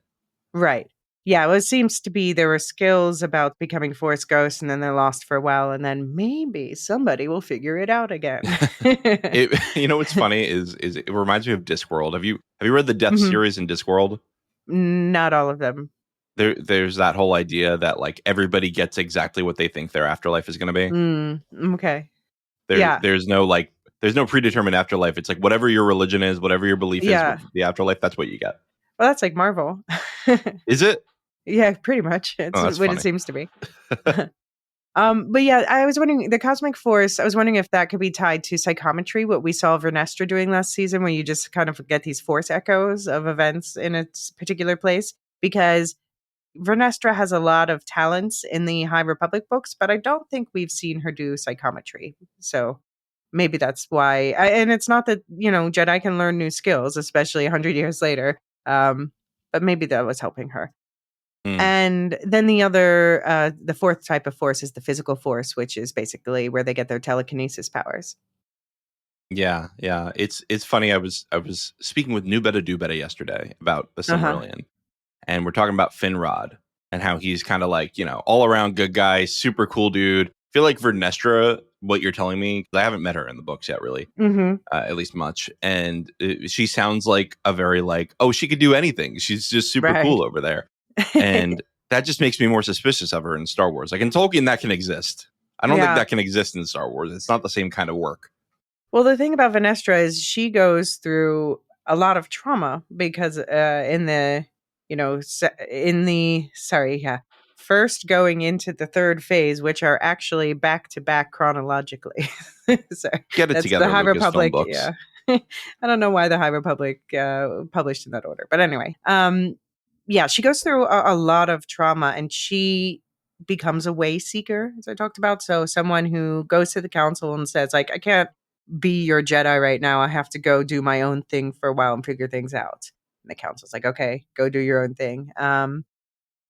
Right. Yeah, well, it seems to be there were skills about becoming force ghosts and then they're lost for a while and then maybe somebody will figure it out again. What's funny is it reminds me of Discworld. Have you read the Death series in Discworld? Not all of them. There's that whole idea that like everybody gets exactly what they think their afterlife is going to be. Okay. There's no predetermined afterlife. It's like whatever your religion is, whatever your belief is with the afterlife, that's what you get. Well, that's like Marvel. Is it? Yeah, pretty much. It's what funny. It seems to be. But yeah, I was wondering, the cosmic force, I was wondering if that could be tied to psychometry, what we saw Vernestra doing last season, where you just kind of get these force echoes of events in a particular place. Because Vernestra has a lot of talents in the High Republic books, but I don't think we've seen her do psychometry. So maybe that's why. And it's not that, Jedi can learn new skills, especially 100 years later. But maybe that was helping her. And then the 4th type of force is the physical force, which is basically where they get their telekinesis powers. Yeah. It's funny. I was speaking with New Beta Do Beta yesterday about the Silmarillion, and we're talking about Finrod and how he's kind of like, all around good guy, super cool dude. I feel like Vernestra, what you're telling me, I haven't met her in the books yet, really, at least much. And she sounds like a very like, oh, she could do anything. She's just super cool over there. And that just makes me more suspicious of her in Star Wars. Like in Tolkien, that can exist. I don't think that can exist in Star Wars. It's not the same kind of work. Well, the thing about Vernestra is she goes through a lot of trauma because first going into the 3rd phase, which are actually back to back chronologically. So get it together, the High Lucasfilm Republic. Books. Yeah, I don't know why the High Republic published in that order, but anyway, she goes through a lot of trauma, and she becomes a way seeker, as I talked about. So someone who goes to the council and says, like, I can't be your Jedi right now. I have to go do my own thing for a while and figure things out. And the council's like, okay, go do your own thing.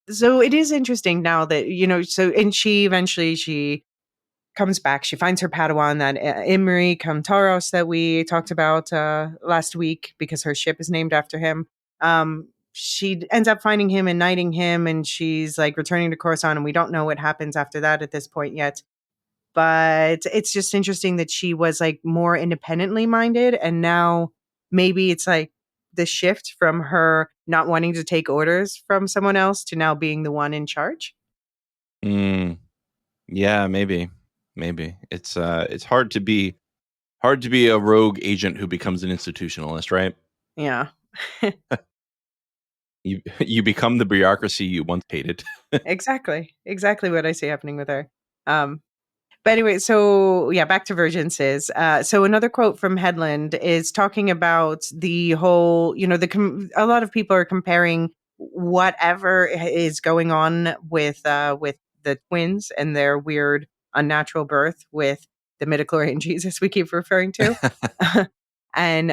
So it is interesting now that, and she comes back. She finds her Padawan, that Imri Kamtaros that we talked about last week, because her ship is named after him. She ends up finding him and knighting him, and she's like returning to Coruscant, and we don't know what happens after that at this point yet. But it's just interesting that she was like more independently minded. And now maybe it's like the shift from her not wanting to take orders from someone else to now being the one in charge. Yeah, maybe. It's hard to be a rogue agent who becomes an institutionalist, right? Yeah. You become the bureaucracy you once hated. Exactly what I see happening with her. But anyway, so yeah, back to Vergences. So another quote from Headland is talking about the whole, a lot of people are comparing whatever is going on with the twins and their weird unnatural birth with the midichlorian Jesus we keep referring to. And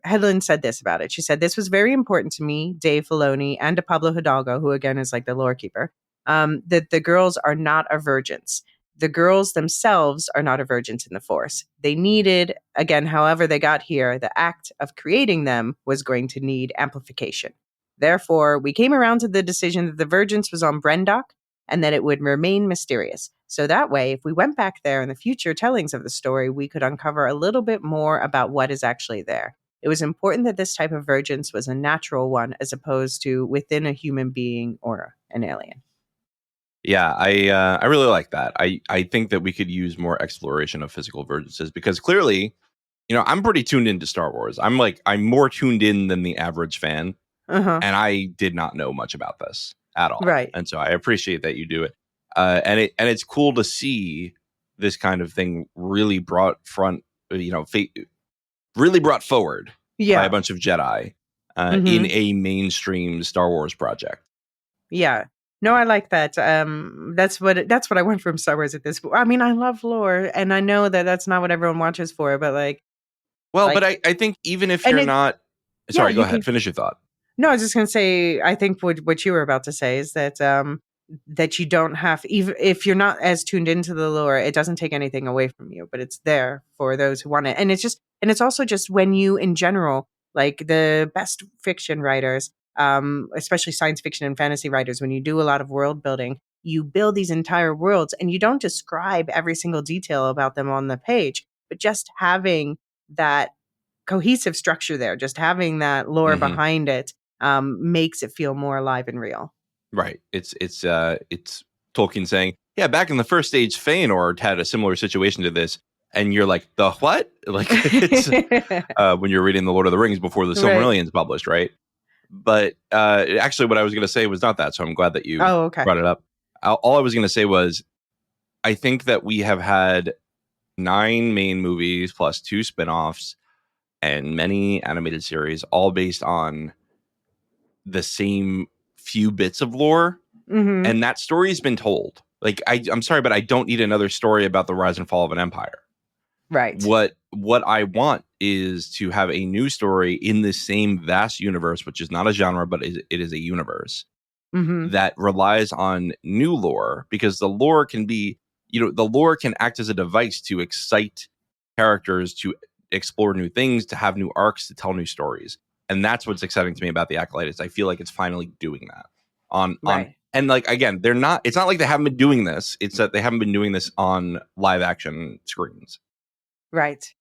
Headland said this about it. She said, "This was very important to me, Dave Filoni, and to Pablo Hidalgo, who again is like the lore keeper, that the girls are not a virgins. The girls themselves are not a virgins in the Force. They needed, again, however they got here, the act of creating them was going to need amplification. Therefore, we came around to the decision that the virgins was on Brendok and that it would remain mysterious. So that way, if we went back there in the future tellings of the story, we could uncover a little bit more about what is actually there. It was important that this type of virgins was a natural one as opposed to within a human being or an alien." Yeah, I really like that. I think that we could use more exploration of physical Vergences because clearly, I'm pretty tuned into Star Wars. I'm more tuned in than the average fan, Uh-huh. and I did not know much about this at all. Right. And so I appreciate that you do it. And it's cool to see this kind of thing really brought really brought forward by a bunch of Jedi in a mainstream Star Wars project. Yeah. No, I like that. That's what I want from Star Wars at this point. I mean, I love lore, and I know that that's not what everyone watches for, but but I think even if you're not, sorry, go ahead, finish your thought. No, I was just going to say, I think what you were about to say is that that you don't have, even if you're not as tuned into the lore, it doesn't take anything away from you, but it's there for those who want it. And it's also just when you, in general, like the best fiction writers, especially science fiction and fantasy writers, when you do a lot of world building, you build these entire worlds and you don't describe every single detail about them on the page, but just having that cohesive structure there, just having that lore behind it, makes it feel more alive and real. Right. It's Tolkien saying, yeah, back in the first age, Feanor had a similar situation to this. And you're like, the what? Like, it's when you're reading The Lord of the Rings before the Silmarillion's published, right? But actually, what I was going to say was not that. So I'm glad that you brought it up. All I was going to say was, I think that we have had 9 main movies plus 2 spinoffs and many animated series, all based on the same few bits of lore. And that story's been told. Like, I'm sorry, but I don't need another story about the rise and fall of an empire. Right. What I want is to have a new story in this same vast universe, which is not a genre, but it is a universe that relies on new lore, because the lore can be, the lore can act as a device to excite characters to explore new things, to have new arcs, to tell new stories. And that's what's exciting to me about the Acolyte, is I feel like it's finally doing that on and like, again, it's not like they haven't been doing this. It's that they haven't been doing this on live action screens. Right.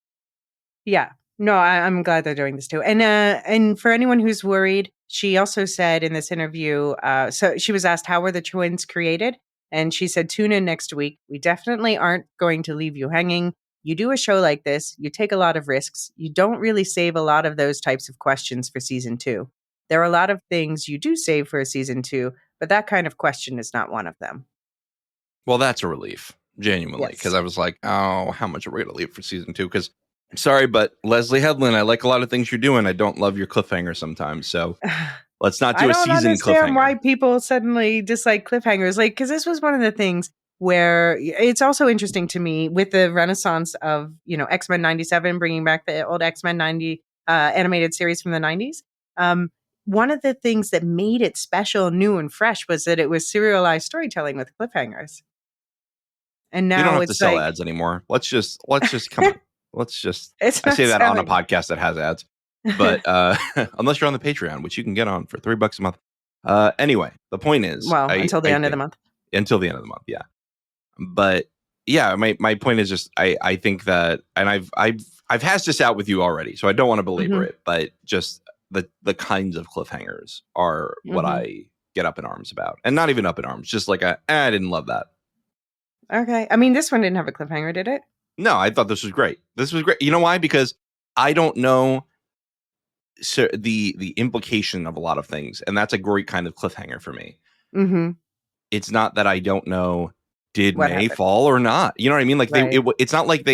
Yeah. No, I'm glad they're doing this too. And for anyone who's worried, she also said in this interview, so she was asked, how were the twins created? And she said, tune in next week. We definitely aren't going to leave you hanging. You do a show like this, you take a lot of risks. You don't really save a lot of those types of questions for season 2. There are a lot of things you do save for a season 2, but that kind of question is not one of them. Well, that's a relief, genuinely, because I was like, oh, how much are we going to leave for season 2? Because I'm sorry, but Leslie Headland, I like a lot of things you're doing. I don't love your cliffhanger sometimes. So let's not do a season cliffhanger. I don't understand why people suddenly dislike cliffhangers. Like, because this was one of the things where it's also interesting to me with the renaissance of, X-Men 97, bringing back the old X-Men 90 animated series from the 90s. One of the things that made it special, new, and fresh was that it was serialized storytelling with cliffhangers. And now we don't have to sell ads anymore. Let's just come on. Let's just. I say that on a podcast that has ads, but unless you're on the Patreon, which you can get on for $3 a month. Anyway, the point is, until the end of the month. Until the end of the month, yeah. But yeah, my point is just I think that, and I've hashed this out with you already, so I don't want to belabor it, but just the kinds of cliffhangers are what I get up in arms about, and not even up in arms, just like I didn't love that. Okay, I mean, this one didn't have a cliffhanger, did it? No, I thought this was great. This was great. You know why? Because I don't know the implication of a lot of things, and that's a great kind of cliffhanger for me. It's not that I don't know, did What May happened? fall or not? You know what I mean? Like Right. it's not like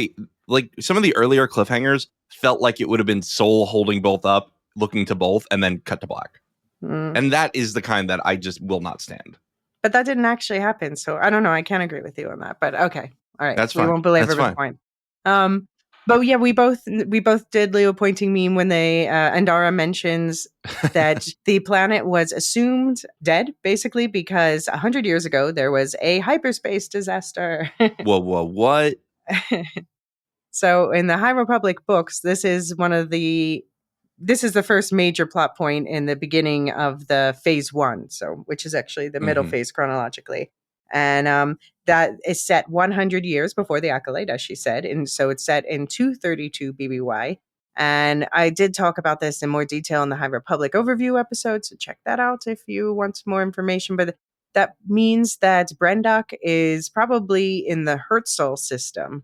like some of the earlier cliffhangers felt like it would have been Soul holding both up, looking to both, and then cut to black. And that is the kind that I just will not stand. But that didn't actually happen, so I don't know. I can't agree with you on that, but okay, all right. That's We fine. won't belabor That's the point. But yeah, we both did Leo pointing meme when they Andara mentions that the planet was assumed dead, basically because 100 years ago there was a hyperspace disaster. Whoa, what? So in the High Republic books, this is the first major plot point in the beginning of the phase 1, so which is actually the middle phase chronologically. And that is set 100 years before the Acolyte, as she said. And so it's set in 232 BBY. And I did talk about this in more detail in the High Republic overview episode, so check that out if you want more information. But that means that Brendok is probably in the Herzl system,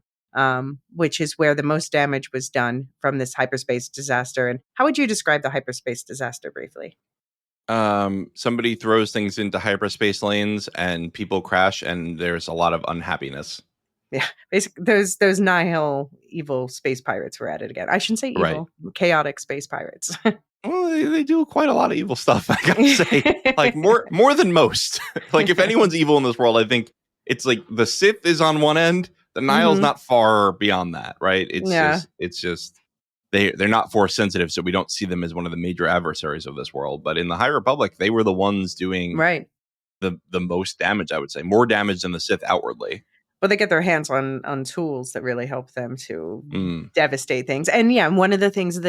which is where the most damage was done from this hyperspace disaster. And how would you describe the hyperspace disaster briefly? Somebody throws things into hyperspace lanes and people crash, and there's a lot of unhappiness. Yeah, basically, those nihil evil space pirates were at it again. I shouldn't say evil, chaotic space pirates. Well, they do quite a lot of evil stuff, I gotta say. Like more than most. Like if anyone's evil in this world, I think it's like the Sith is on one end, the Nile's not far beyond that, right? It's just they're not force sensitive, so we don't see them as one of the major adversaries of this world. But in the High Republic, they were the ones doing the most damage, I would say. More damage than the Sith outwardly. Well, they get their hands on tools that really help them to devastate things. And yeah, one of the things that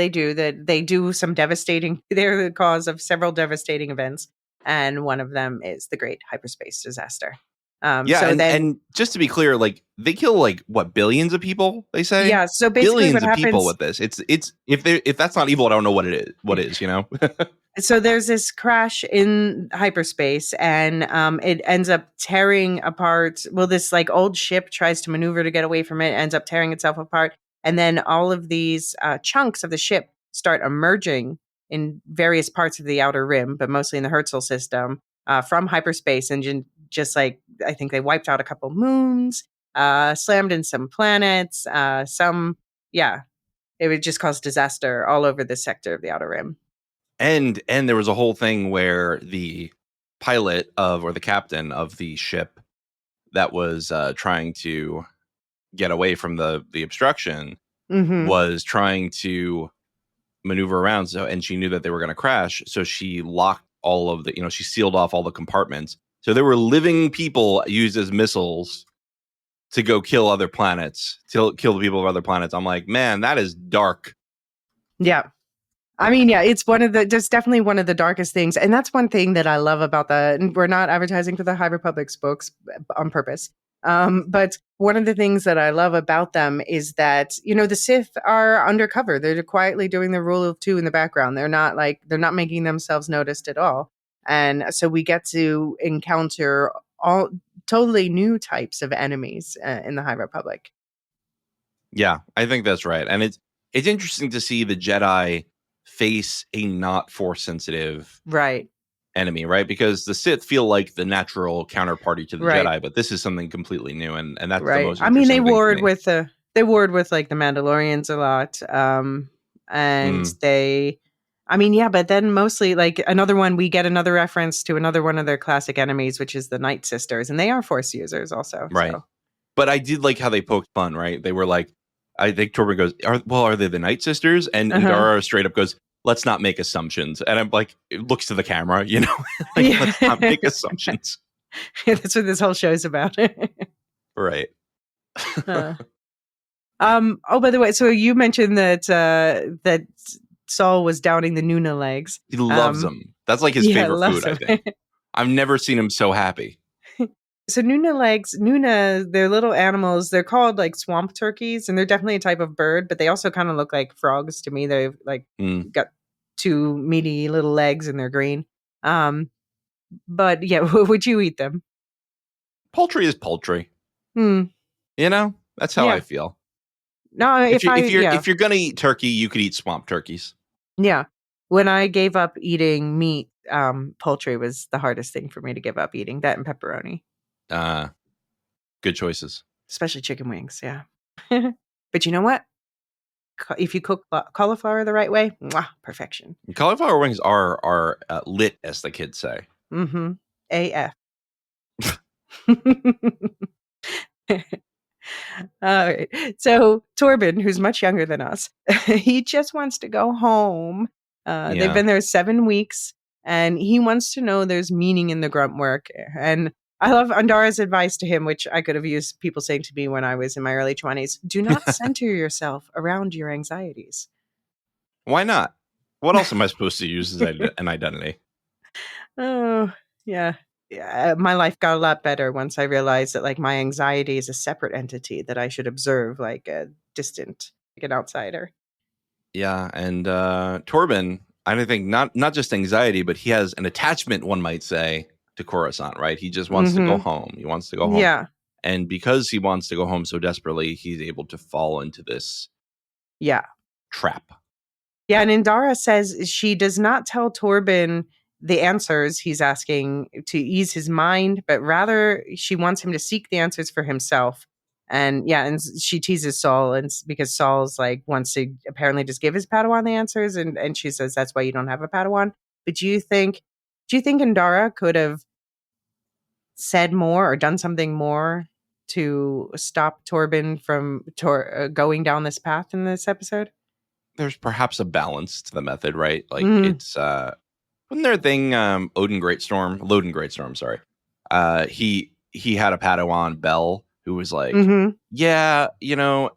they do some devastating, they're the cause of several devastating events. And one of them is the Great Hyperspace Disaster. And just to be clear, like they kill like what, billions of people, they say? Yeah, so basically billions of people with this. It's if that's not evil, I don't know what it is. What is, you know? So there's this crash in hyperspace, and it ends up tearing apart. Well, this like old ship tries to maneuver to get away from it, ends up tearing itself apart, and then all of these chunks of the ship start emerging in various parts of the outer rim, but mostly in the Herzl system, from hyperspace. And just like I think they wiped out a couple moons, slammed in some planets, it would just cause disaster all over the sector of the outer rim. And there was a whole thing where the pilot or the captain of the ship that was trying to get away from the obstruction was trying to maneuver around. And she knew that they were going to crash. So she locked all of she sealed off all the compartments. So there were living people used as missiles to go kill other planets, to kill the people of other planets. I'm like, man, that is dark. Yeah. I mean, yeah, it's just definitely one of the darkest things. And that's one thing that I love about and we're not advertising for the High Republic's books on purpose. But one of the things that I love about them is that, the Sith are undercover. They're quietly doing the rule of two in the background. They're not making themselves noticed at all. And so we get to encounter all totally new types of enemies in the High Republic. Yeah, I think that's right. And it's interesting to see the Jedi face a not force sensitive enemy, right? Because the Sith feel like the natural counterparty to the Jedi, but this is something completely new, and that's the most. I mean, they warred with like the Mandalorians a lot, but then mostly like another one. We get another reference to another one of their classic enemies, which is the Night Sisters, and they are Force users also, right? So. But I did like how they poked fun, right? They were like, I think Torben goes, are they the Night Sisters? And Dara straight up goes, let's not make assumptions. And I'm like, it looks to the camera, let's not make assumptions. That's what this whole show's about. Right. Oh, by the way, so you mentioned that that Saul was downing the nuna legs. He loves them. That's like his favorite food, I think. I've never seen him so happy. So Nuna, they're little animals. They're called like swamp turkeys, and they're definitely a type of bird, but they also kind of look like frogs to me. They've like got two meaty little legs and they're green. But yeah, would you eat them? Poultry is poultry. Hmm. You know, that's how Yeah. I feel. No, If you're gonna eat turkey, you could eat swamp turkeys. Yeah. When I gave up eating meat, poultry was the hardest thing for me to give up eating. That and pepperoni, Good choices. especially chicken wings. Yeah. But you know what? If you cook cauliflower the right way, mwah, perfection. Cauliflower wings are lit, as the kids say. Mm-hmm. AF. All right. So Torben, who's much younger than us, he just wants to go home. They've been there 7 weeks, and he wants to know there's meaning in the grunt work. And I love Andara's advice to him, which I could have used people saying to me when I was in my early 20s. Do not center yourself around your anxieties. Why not? What else am I supposed to use as an identity? Oh, yeah. My life got a lot better once I realized that like my anxiety is a separate entity that I should observe like a distant, like an outsider. Yeah, and Torben, I don't think not just anxiety, but he has an attachment, one might say, to Coruscant, right? He just wants to go home. He wants to go home. Yeah. And because he wants to go home so desperately, he's able to fall into this trap. Yeah, and Indara says she does not tell Torben the answers he's asking to ease his mind, but rather she wants him to seek the answers for himself. And she teases Saul, and because Saul's like wants to apparently just give his Padawan the answers, and she says that's why you don't have a Padawan. But do you think Indara could have said more or done something more to stop Torben from going down this path in this episode? There's perhaps a balance to the method, right? Like it's wasn't there a thing Loden Greatstorm, sorry. He had a Padawan, Bell, who was like, yeah,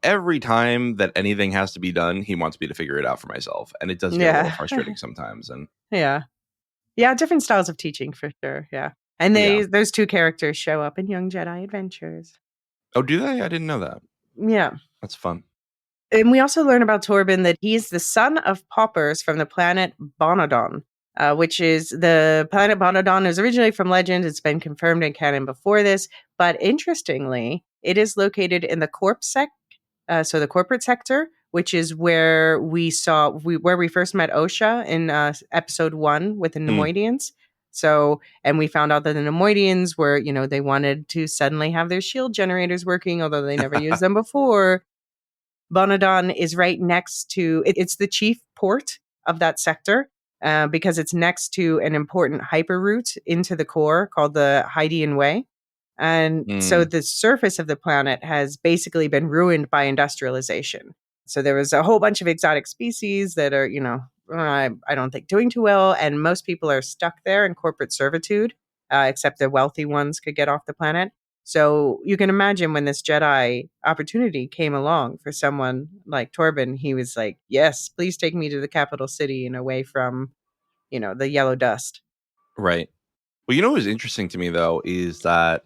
every time that anything has to be done, he wants me to figure it out for myself. And it does get a little frustrating sometimes. And yeah, different styles of teaching for sure. Yeah. And those two characters show up in Young Jedi Adventures. Oh, do they? I didn't know that. Yeah. That's fun. And we also learn about Torben that he is the son of paupers from the planet Bonodon, which is the planet Bonodon is originally from legend. It's been confirmed in canon before this. But interestingly, it is located in the corporate sector, which is where we first met Osha in episode 1 with the Nemoidians. So, and we found out that the Nemoidians were, they wanted to suddenly have their shield generators working, although they never used them before. Bonodon is right next to it's the chief port of that sector because it's next to an important hyperroute into the core called the Hydean Way. And so the surface of the planet has basically been ruined by industrialization. So there was a whole bunch of exotic species that are, I don't think doing too well. And most people are stuck there in corporate servitude, except the wealthy ones could get off the planet. So you can imagine when this Jedi opportunity came along for someone like Torben, he was like, yes, please take me to the capital city and away from, the yellow dust. Right. Well, what was interesting to me, though, is that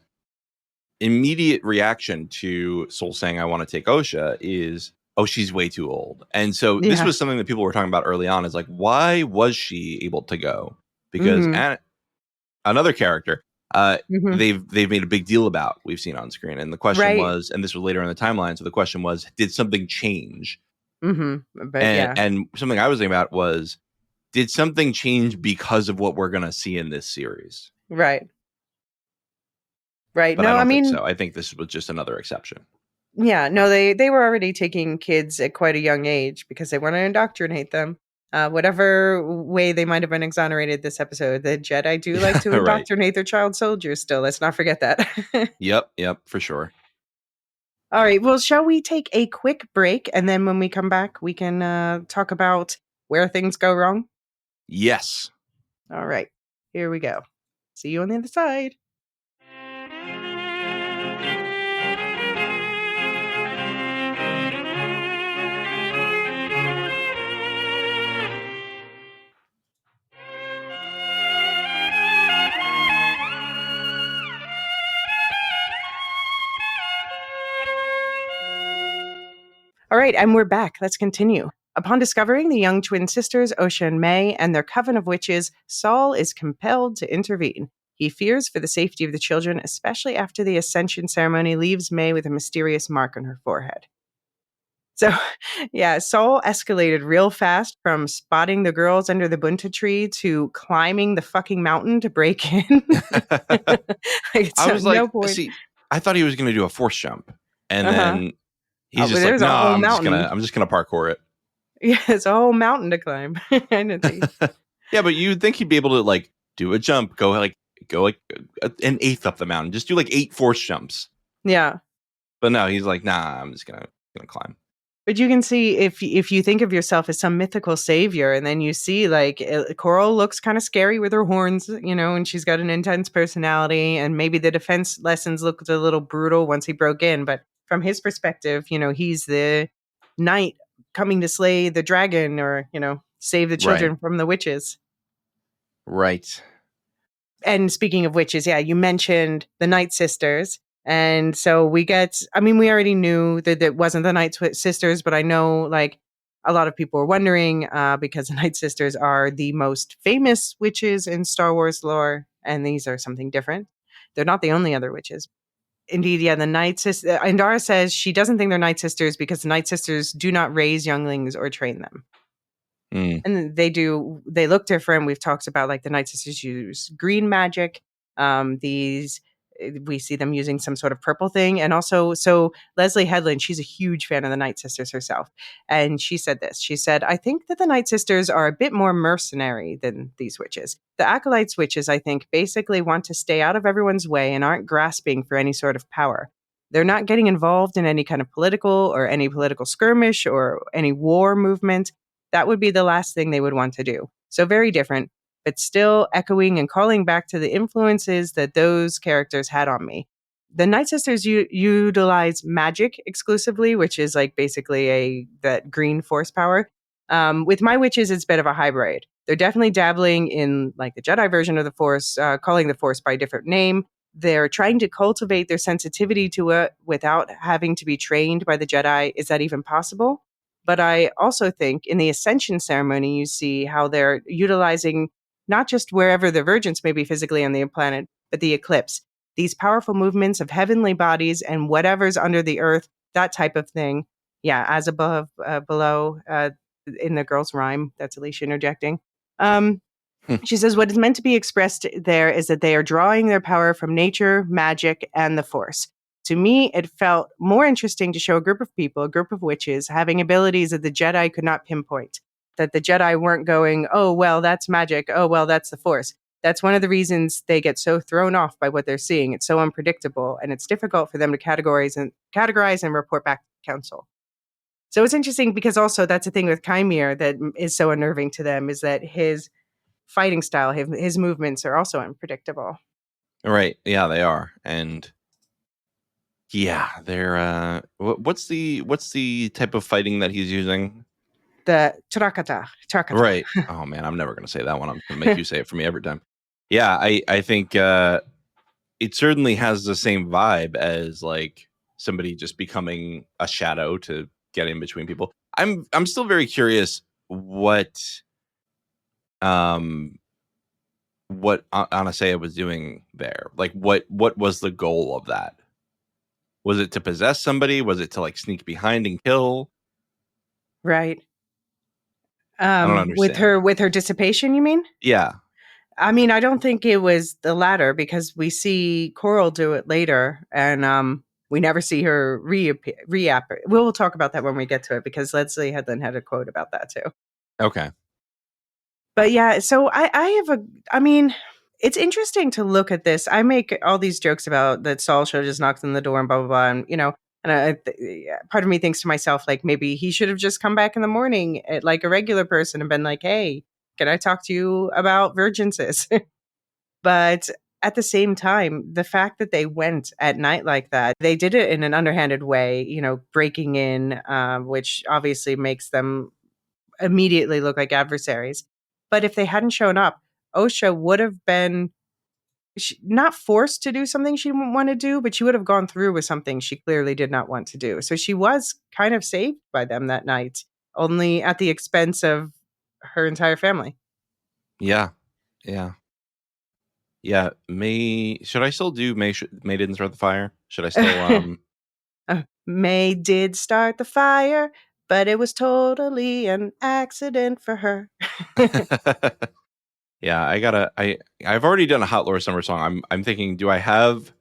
immediate reaction to Soul saying, I want to take Osha is, oh, she's way too old. And so this was something that people were talking about early on is like, why was she able to go? Because another character, they've made a big deal about, we've seen on screen. And the question was, and this was later in the timeline, so the question was, did something change? And something I was thinking about was, did something change because of what we're going to see in this series? Right. But I don't think so. I think this was just another exception. Yeah, no, they were already taking kids at quite a young age because they want to indoctrinate them. Whatever way they might have been exonerated this episode, the Jedi do like to indoctrinate their child soldiers still. Let's not forget that. Yep, for sure. All right, well, shall we take a quick break? And then when we come back, we can talk about where things go wrong? Yes. All right, here we go. See you on the other side. All right, and we're back. Let's continue. Upon discovering the young twin sisters, Osha and May, and their coven of witches, Saul is compelled to intervene. He fears for the safety of the children, especially after the ascension ceremony leaves May with a mysterious mark on her forehead. So, yeah, Saul escalated real fast from spotting the girls under the bunta tree to climbing the fucking mountain to break in. I was like, no point. see, I thought he was going to do a force jump, and then he's just like, there's no, a whole I'm mountain. just gonna parkour it. Yeah, it's a whole mountain to climb. I didn't see. Yeah, but you'd think he'd be able to like do a jump, go like an eighth up the mountain, just do like 8 force jumps. Yeah. But no, he's like, nah, I'm just gonna climb. But you can see if you think of yourself as some mythical savior, and then you see like Coral looks kind of scary with her horns, and she's got an intense personality, and maybe the defense lessons looked a little brutal once he broke in. But from his perspective, he's the knight coming to slay the dragon, or save the children from the witches. Right. And speaking of witches, yeah, you mentioned the Night Sisters. And so we already knew that it wasn't the Night Sisters, but I know like a lot of people are wondering because the Night Sisters are the most famous witches in Star Wars lore, and these are something different. They're not the only other witches. Indeed, yeah, the Night Sisters. Indara says she doesn't think they're Night Sisters because the Night Sisters do not raise younglings or train them. And they look different. We've talked about like the Night Sisters use green magic. We see them using some sort of purple thing. And also, so Leslie Headland, she's a huge fan of the Night Sisters herself. And she said this. She said, I think that the Night Sisters are a bit more mercenary than these witches. The Acolytes witches, I think, basically want to stay out of everyone's way and aren't grasping for any sort of power. They're not getting involved in any kind of political skirmish or any war movement. That would be the last thing they would want to do. So very different, but still echoing and calling back to the influences that those characters had on me. The Night Sisters utilize magic exclusively, which is like basically that green force power. With my witches, it's a bit of a hybrid. They're definitely dabbling in like the Jedi version of the Force, calling the Force by a different name. They're trying to cultivate their sensitivity to it without having to be trained by the Jedi. Is that even possible? But I also think in the Ascension ceremony, you see how they're utilizing not just wherever the Vergence may be physically on the planet, but the eclipse. These powerful movements of heavenly bodies and whatever's under the earth, that type of thing. Yeah, as above, below, in the girl's rhyme. That's Elysia interjecting. She says, what is meant to be expressed there is that they are drawing their power from nature, magic, and the Force. To me, it felt more interesting to show a group of people, a group of witches, having abilities that the Jedi could not pinpoint. That the Jedi weren't going, oh, well, that's magic. Oh, well, that's the Force. That's one of the reasons they get so thrown off by what they're seeing. It's so unpredictable, and it's difficult for them to categorize and report back to council. So it's interesting because also that's the thing with Chimere that is so unnerving to them, is that his fighting style, his movements are also unpredictable. Right. Yeah, they are. And yeah, they're what's the type of fighting that he's using? The Trakata. Right. Oh man, I'm never gonna say that one. I'm gonna make you say it for me every time. Yeah, I think it certainly has the same vibe as like somebody just becoming a shadow to get in between people. I'm still very curious what Anasea was doing there. Like what was the goal of that? Was it to possess somebody? Was it to like sneak behind and kill? Right. I don't understand. With her dissipation, you mean? Yeah. I mean, I don't think it was the latter, because we see Coral do it later, and we never see her reappear. We'll talk about that when we get to it, because Leslie Headland had a quote about that too. Okay. But yeah, so I mean, it's interesting to look at this. I make all these jokes about that Saul should have just knocked on the door and blah, blah, blah. And, part of me thinks to myself, like, maybe he should have just come back in the morning like a regular person and been like, hey, can I talk to you about Vergences? But at the same time, the fact that they went at night like that, they did it in an underhanded way, breaking in, which obviously makes them immediately look like adversaries. But if they hadn't shown up, Osha would have been not forced to do something she didn't want to do, but she would have gone through with something she clearly did not want to do. So she was kind of saved by them that night, only at the expense of her entire family. Yeah. May, should I still do May didn't start the fire? Should I still May did start the fire, but it was totally an accident for her. Yeah, I've already done a Hot Lore Summer song. I'm thinking, do I have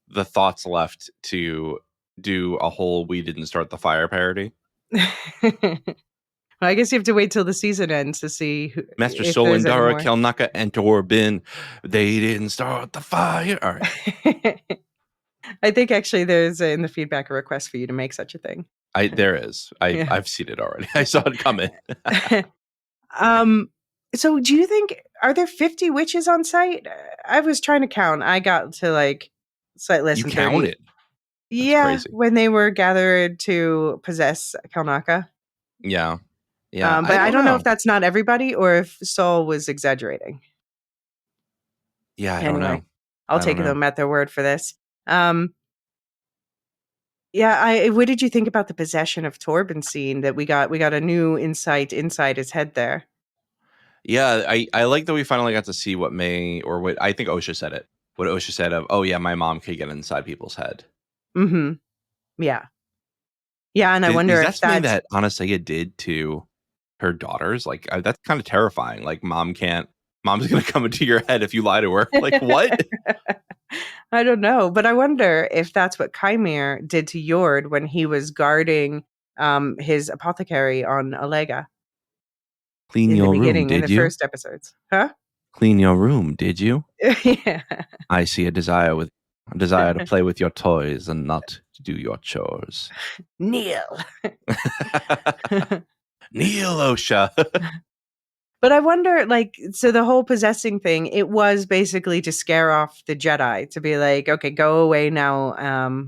the thoughts left to do a whole We Didn't Start the Fire parody? Well, I guess you have to wait till the season ends to see Master if Sol there's and any Dara, more. Kelnaka and Torbin, they didn't start the fire. All right. I think actually there's in the feedback a request for you to make such a thing. There is. I've seen it already. I saw it coming. So do you think, are there 50 witches on site? I was trying to count. I got to like slightly less You than 30. counted. Yeah, crazy. when they were gathered to possess Kelnaka. Yeah. But I don't know if that's not everybody or if Sol was exaggerating. Yeah, I don't know. I'll take them at their word for this. Yeah, what did you think about the possession of Torbin scene that we got? We got a new insight inside his head there. Yeah, I like that we finally got to see what May, or what I think Osha said it. What Osha said of, oh yeah, my mom could get inside people's head. Mm-hmm. Yeah. Yeah, and I wonder if that's something that Anastasia did to her daughters. Like that's kind of terrifying. Like mom's gonna come into your head if you lie to her. Like what? I don't know, but I wonder if that's what Chimere did to Yord when he was guarding his apothecary on Alega. Clean your room, did you? In the first episodes, huh? Clean your room, did you? Yeah. I see a desire to play with your toys and not to do your chores. Kneel. Kneel, Osha. But I wonder, like, so the whole possessing thing, it was basically to scare off the Jedi, to be like, okay, go away now.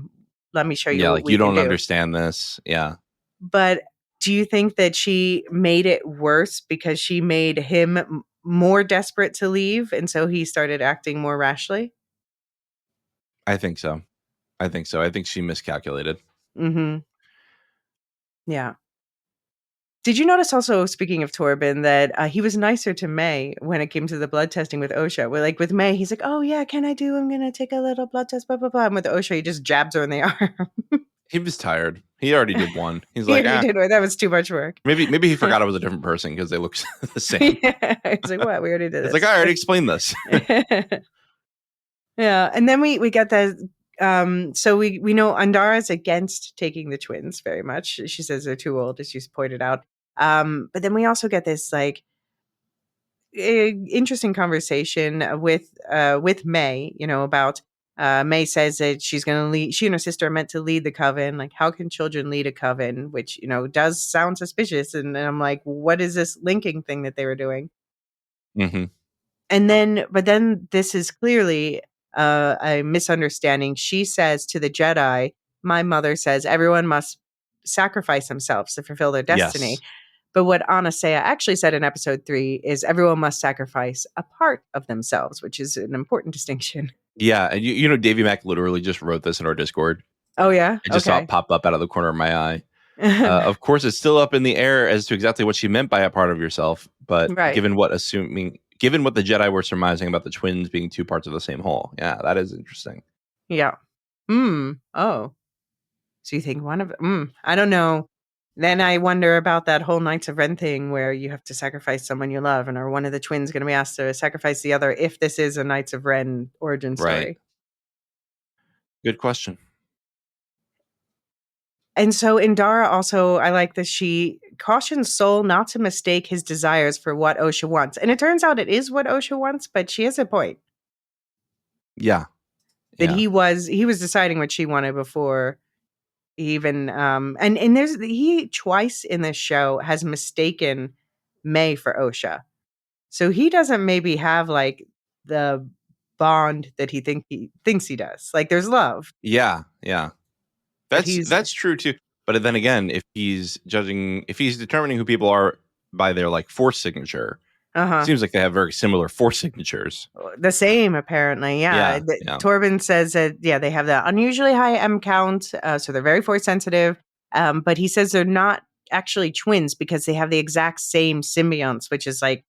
Let me show you what we you can don't do. understand this. Yeah. But do you think that she made it worse because she made him more desperate to leave, and so he started acting more rashly? I think so. I think she miscalculated. Mm-hmm. Yeah. Did you notice also, speaking of Torbin, that he was nicer to May when it came to the blood testing with Osha? Where, like, with May, he's like, oh, yeah, I'm going to take a little blood test, blah, blah, blah. And with Osha, he just jabs her in the arm. He was tired. He already did one. He's He like, already did one. That was too much work. Maybe he forgot it was a different person because they look the same. Yeah. He's like, what? We already did It's this. like, I already explained this. Yeah. And then we get the so we know Andara's against taking the twins very much. She says they're too old, as she's pointed out. But then we also get this like interesting conversation with May, about May says that she's going to lead. She and her sister are meant to lead the coven. Like, how can children lead a coven? Which does sound suspicious. And I'm like, what is this linking thing that they were doing? Mm-hmm. But then this is clearly a misunderstanding. She says to the Jedi, "My mother says everyone must sacrifice themselves to fulfill their destiny." Yes. But what Anastasia actually said in episode 3 is everyone must sacrifice a part of themselves, which is an important distinction. Yeah, and Davey Mack literally just wrote this in our Discord. Oh yeah, I just saw it pop up out of the corner of my eye. Of course, it's still up in the air as to exactly what she meant by a part of yourself. But given what the Jedi were surmising about the twins being two parts of the same whole, yeah, that is interesting. Yeah. Oh. So you think one of I don't know. Then I wonder about that whole Knights of Ren thing where you have to sacrifice someone you love, and are one of the twins going to be asked to sacrifice the other if this is a Knights of Ren origin story? Right. Good question. And so Indara also, I like this, she cautions Sol not to mistake his desires for what Osha wants. And it turns out it is what Osha wants, but she has a point. Yeah. That he was deciding what she wanted before even and he twice in this show has mistaken May for Osha. So he doesn't maybe have like the bond that he thinks he does. Like there's love. Yeah. That's true too. But then again, if he's determining who people are by their like force signature, Seems like they have very similar Force signatures. The same, apparently. Yeah. Torben says that, they have the unusually high M count, so they're very Force sensitive. But he says they're not actually twins because they have the exact same symbionts, which is like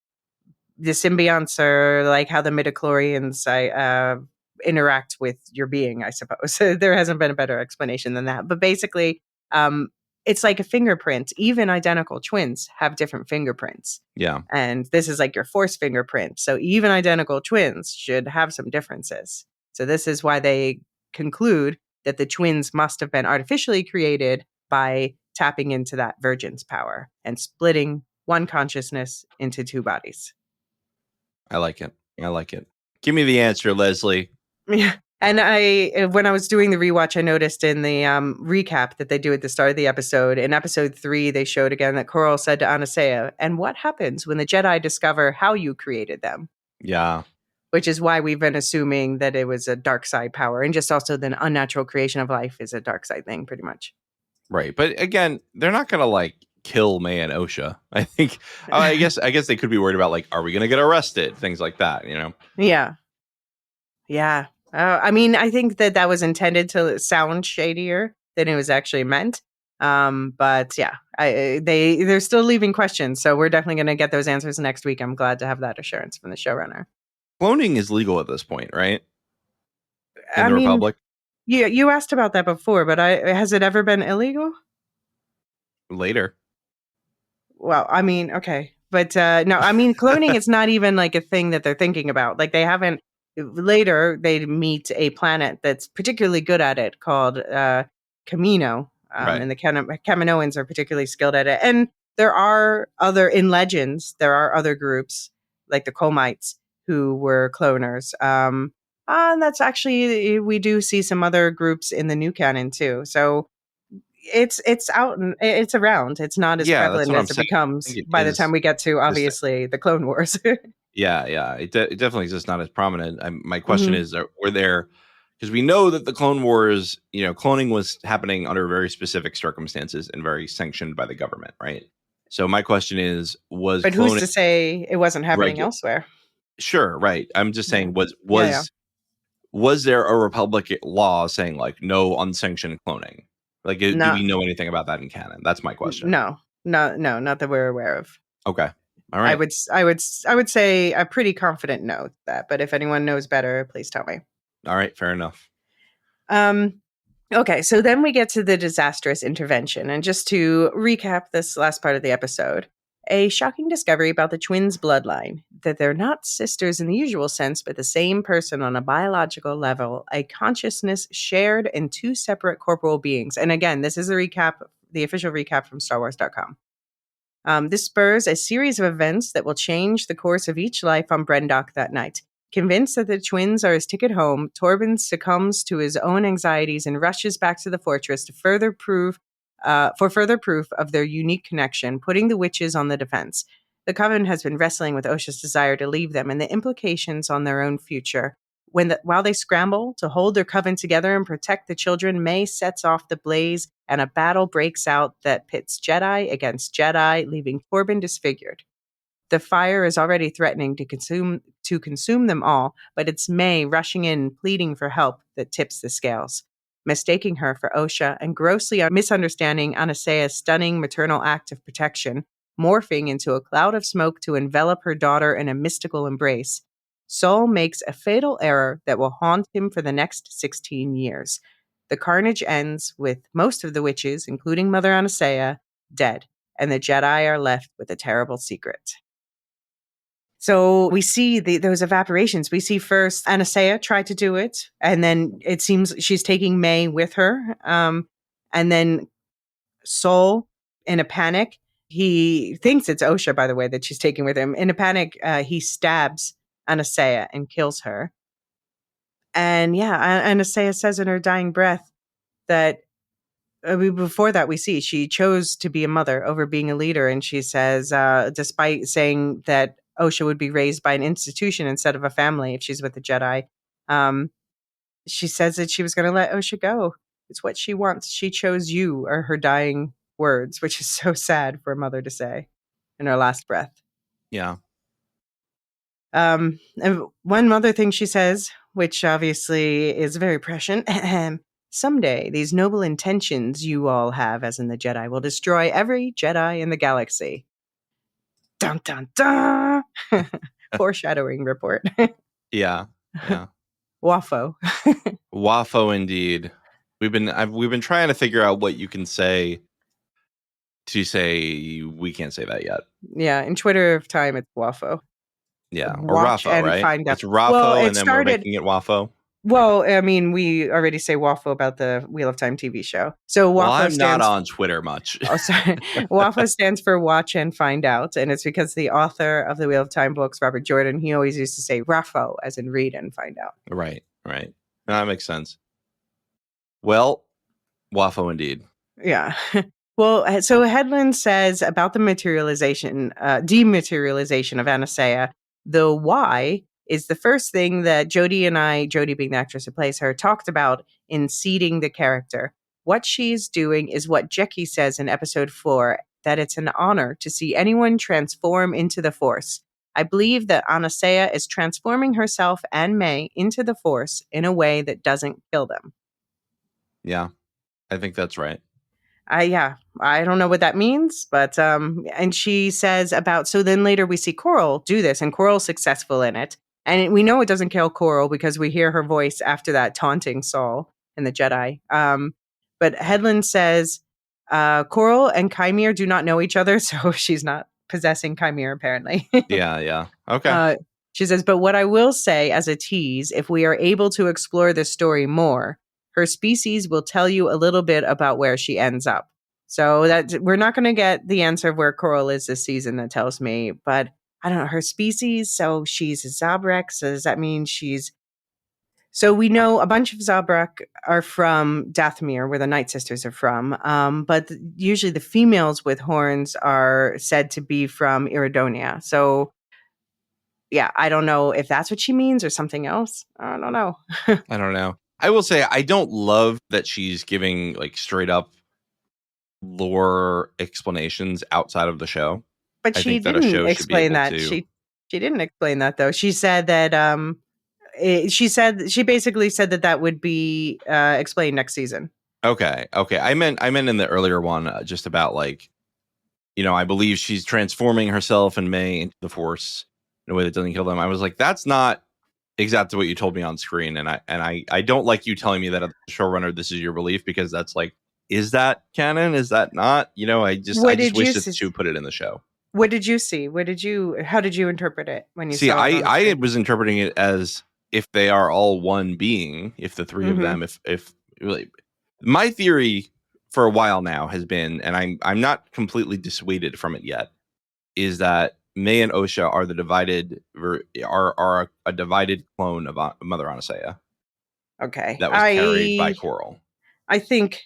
the symbionts are like how the midichlorians interact with your being, I suppose. So there hasn't been a better explanation than that. But basically, it's like a fingerprint. Even identical twins have different fingerprints. Yeah. And this is like your Force fingerprint. So even identical twins should have some differences. So this is why they conclude that the twins must have been artificially created by tapping into that Vergence's power and splitting one consciousness into two bodies. I like it. Give me the answer, Leslie. Yeah. And when I was doing the rewatch, I noticed in the recap that they do at the start of the episode, in episode 3, they showed again that Coral said to Anastasia, "And what happens when the Jedi discover how you created them?" Yeah. Which is why we've been assuming that it was a dark side power, and just also the unnatural creation of life is a dark side thing, pretty much. Right. But again, they're not going to like kill May and Osha. I think, I guess they could be worried about like, are we going to get arrested? Things like that, you know? Yeah. Yeah. I mean, I think that was intended to sound shadier than it was actually meant. But yeah, they're still leaving questions. So we're definitely going to get those answers next week. I'm glad to have that assurance from the showrunner. Cloning is legal at this point, right? In the Republic? Yeah, you asked about that before, but has it ever been illegal? Later. Well, I mean, okay. But no, I mean, cloning is not even like a thing that they're thinking about. Like they haven't. Later, they meet a planet that's particularly good at it called Camino. Right. And the Kaminoans are particularly skilled at it. And there are in Legends, there are other groups like the Comites who were cloners. And that's actually, we do see some other groups in the new canon too. So it's out and it's around. It's not as prevalent as it becomes by the time we get to obviously the Clone Wars. Yeah. It definitely is just not as prominent. My question is, were there, because we know that the Clone Wars, cloning was happening under very specific circumstances and very sanctioned by the government, right? So my question is, but who's to say it wasn't happening elsewhere? Sure, right. I'm just saying, was there a Republic law saying like no unsanctioned cloning? Like, do we know anything about that in canon? That's my question. No, not that we're aware of. Okay. All right. I would say a pretty confident no to that, but if anyone knows better, please tell me. All right, fair enough. Okay, so then we get to the disastrous intervention, and just to recap this last part of the episode, a shocking discovery about the twins' bloodline, that they're not sisters in the usual sense, but the same person on a biological level, a consciousness shared in two separate corporeal beings. And again, this is the official recap from StarWars.com. This spurs a series of events that will change the course of each life on Brendok that night. Convinced that the twins are his ticket home, Torben succumbs to his own anxieties and rushes back to the fortress to further proof of their unique connection, putting the witches on the defense. The coven has been wrestling with Osha's desire to leave them and the implications on their own future. While they scramble to hold their coven together and protect the children, May sets off the blaze and a battle breaks out that pits Jedi against Jedi, leaving Torben disfigured. The fire is already threatening to consume them all, but it's May rushing in, pleading for help, that tips the scales. Mistaking her for Osha and grossly misunderstanding Anastasia's stunning maternal act of protection, morphing into a cloud of smoke to envelop her daughter in a mystical embrace, Saul makes a fatal error that will haunt him for the next 16 years. The carnage ends with most of the witches, including Mother Anastasia, dead, and the Jedi are left with a terrible secret. So we see those evaporations. We see first Anastasia try to do it, and then it seems she's taking May with her. And then Saul, in a panic, he thinks it's Osha, by the way, that she's taking with him. In a panic, he stabs Anastasia and kills her. And Anastasia says in her dying breath that before that, we see she chose to be a mother over being a leader. And she says, despite saying that Osha would be raised by an institution instead of a family if she's with the Jedi, she says that she was going to let Osha go. It's what she wants. She chose you, are her dying words, which is so sad for a mother to say in her last breath. Yeah. And one other thing she says, which obviously is very prescient. Someday, these noble intentions you all have, as in the Jedi, will destroy every Jedi in the galaxy. Dun dun dun! Foreshadowing report. Yeah. Waffo. Waffo indeed. We've been trying to figure out what you can say to say we can't say that yet. Yeah, in Twitter time, it's Waffo. Yeah, or Watch Raffo, and right? find out. It's Raffo, Well, it and then we're started. making it Waffo. Well, I mean, we already say Waffo about the Wheel of Time TV show. So Well, Waffo I'm not stands. on Twitter much. Oh, sorry. Waffo stands for Watch and Find Out, and it's because the author of the Wheel of Time books, Robert Jordan, he always used to say Raffo, as in read and find out. Right. That makes sense. Well, Waffo indeed. Yeah. Well, so Headland says about the dematerialization of Anastasia, the why is the first thing that Jodie and I, Jodie being the actress who plays her, talked about in seeding the character. What she's doing is what Jackie says in episode 4, that it's an honor to see anyone transform into the Force. I believe that Anastasia is transforming herself and May into the Force in a way that doesn't kill them. Yeah, I think that's right. I don't know what that means, but and she says about, so then later we see Coral do this, and Coral's successful in it. And we know it doesn't kill Coral because we hear her voice after that taunting Saul in the Jedi. But Headland says Coral and Chimere do not know each other, so she's not possessing Chimere, apparently. Yeah. Okay. She says, but what I will say as a tease, if we are able to explore this story more, her species will tell you a little bit about where she ends up. So that we're not going to get the answer of where Coral is this season, that tells me, but I don't know, her species. So she's a Zabrak. So does that mean she's... So we know a bunch of Zabrak are from Dathomir, where the Night Sisters are from. But usually the females with horns are said to be from Iridonia. So yeah, I don't know if that's what she means or something else. I don't know. I don't know. I will say I don't love that she's giving like straight up lore explanations outside of the show. But I she think that a didn't show should be explain able that. to. She didn't explain that though. She said that she basically said that would be explained next season. Okay. I meant in the earlier one just about like, I believe she's transforming herself and May into the Force in a way that doesn't kill them. I was like, that's not exactly what you told me on screen, and I don't like you telling me that as a showrunner this is your belief, because that's like, is that canon? Is that not? I just wish that she would put it in the show. What did you see? How did you interpret it when you see? saw it? I was interpreting it as if they are all one being, if the three of them, if really, my theory for a while now has been, and I'm not completely dissuaded from it yet, is that May and Osha are a divided clone of Mother Anastasia. Okay, that was carried by Coral. I think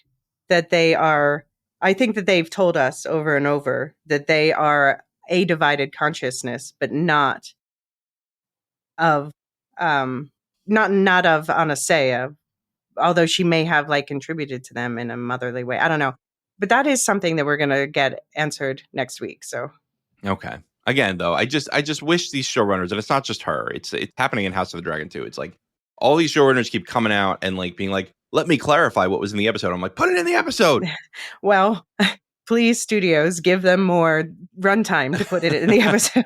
that they are. I think that they've told us over and over that they are a divided consciousness, but not of not of Anastasia, although she may have like contributed to them in a motherly way. I don't know. But that is something that we're going to get answered next week. So okay. Again, though, I just wish these showrunners, and it's not just her, it's happening in House of the Dragon too. It's like all these showrunners keep coming out and like being like, let me clarify what was in the episode. I'm like, put it in the episode. Well, please, studios, give them more runtime to put it in the episode.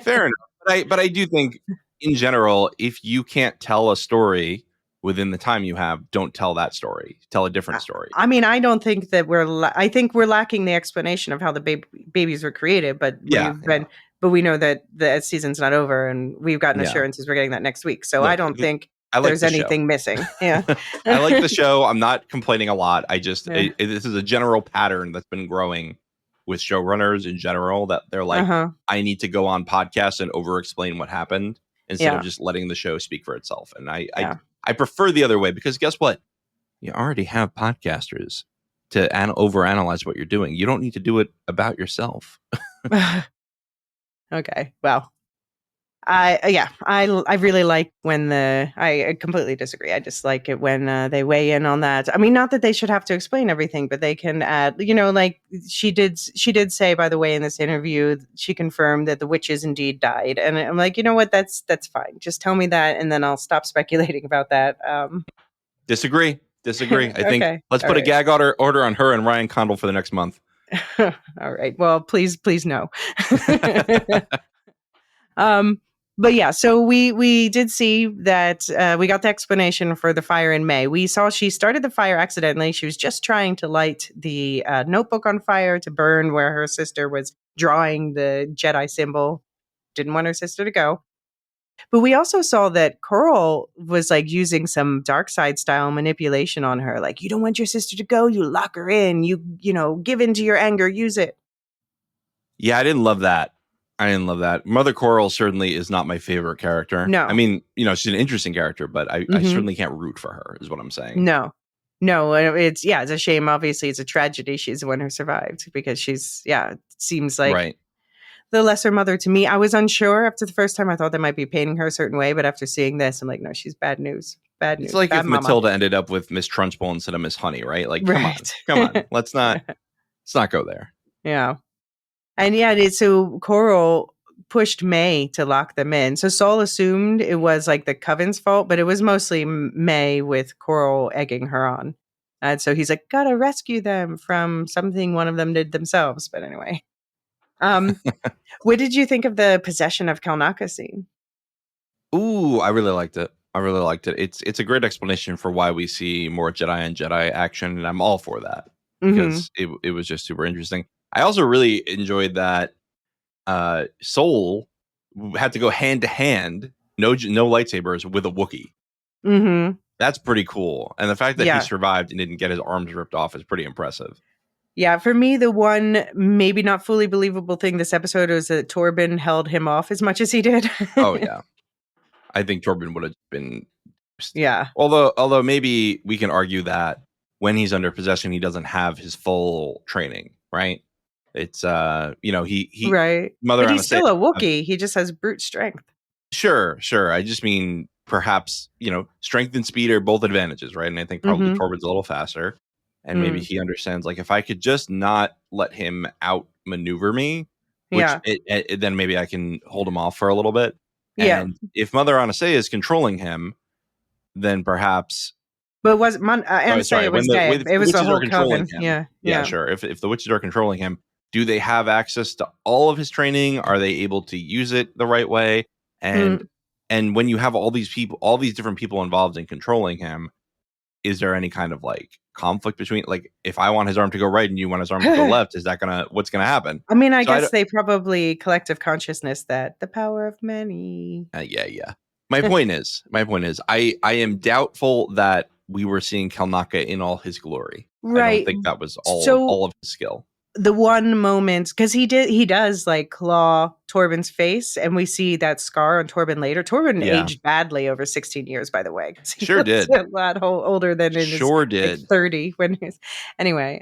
Fair enough. But I do think in general, if you can't tell a story within the time you have, don't tell that story. Tell a different story. I mean, I don't think that I think we're lacking the explanation of how the babies were created, but but we know that the season's not over, and we've gotten assurances we're getting that next week. So look, I don't think there's anything missing. Yeah. I like the show. I'm not complaining a lot. I just, this is a general pattern that's been growing with showrunners in general, that they're like, I need to go on podcasts and over explain what happened instead of just letting the show speak for itself. And I prefer the other way, because guess what? You already have podcasters to overanalyze what you're doing. You don't need to do it about yourself. Okay. Well, I really like when I completely disagree. I just like it when they weigh in on that. I mean, not that they should have to explain everything, but they can add, like she did say, by the way, in this interview, she confirmed that the witches indeed died. And I'm like, you know what? That's fine. Just tell me that, and then I'll stop speculating about that. Disagree. I think Okay. let's All put a right. gag order on her and Ryan Condal for the next month. All right. Well, please no. But yeah, so we did see that we got the explanation for the fire in May. We saw she started the fire accidentally. She was just trying to light the notebook on fire to burn where her sister was drawing the Jedi symbol. Didn't want her sister to go. But we also saw that Coral was like using some dark side style manipulation on her. Like, you don't want your sister to go, you lock her in, you give in to your anger, use it. Yeah, I didn't love that. Mother Coral certainly is not my favorite character. No. I mean, she's an interesting character, but I certainly can't root for her, is what I'm saying. No, it's a shame. Obviously, it's a tragedy. She's the one who survived because seems like right. the lesser mother to me. I was unsure after the first time. I thought they might be painting her a certain way, but after seeing this, I'm like, no, she's bad news. Bad news. It's like bad if mama. Matilda ended up with Miss Trunchbull instead of Miss Honey, right? Like, come on. Let's not go there. Yeah. And yeah, so Coral pushed May to lock them in. So Saul assumed it was like the coven's fault, but it was mostly May with Coral egging her on. And so he's like, gotta rescue them from something one of them did themselves. But anyway. What did you think of the possession of Kalnaka scene? Ooh, I really liked it. It's a great explanation for why we see more Jedi and Jedi action, and I'm all for that because it was just super interesting. I also really enjoyed that Soul had to go hand to hand, no lightsabers with a Wookiee. Mm-hmm. That's pretty cool, and the fact that he survived and didn't get his arms ripped off is pretty impressive. Yeah, for me, the one maybe not fully believable thing this episode was that Torben held him off as much as he did. Oh yeah, I think Torben would have been. Yeah. Although maybe we can argue that when he's under possession, he doesn't have his full training, right? It's he right. Mother, but he's still a Wookiee. He just has brute strength. Sure. I just mean perhaps strength and speed are both advantages, right? And I think probably Torben's a little faster, and maybe he understands like if I could just not let him outmaneuver me, which then maybe I can hold him off for a little bit. And if Mother Anasea is controlling him, then perhaps. But it wasn't Anasea was dead. It was the whole coven. Yeah, sure. If the witches are controlling him, do they have access to all of his training? Are they able to use it the right way? And when you have all these different people involved in controlling him, is there any kind of like conflict between, like, if I want his arm to go right and you want his arm to go left, what's gonna happen? I mean, I guess they probably collective consciousness that the power of many. Yeah. My point is, I am doubtful that we were seeing Kalnaka in all his glory. Right. I don't think that was all of his skill. The one moment, because he does like claw Torben's face, and we see that scar on Torben later. Torben aged badly over 16 years, by the way. He sure did. A lot older than in his like 30 when he's anyway.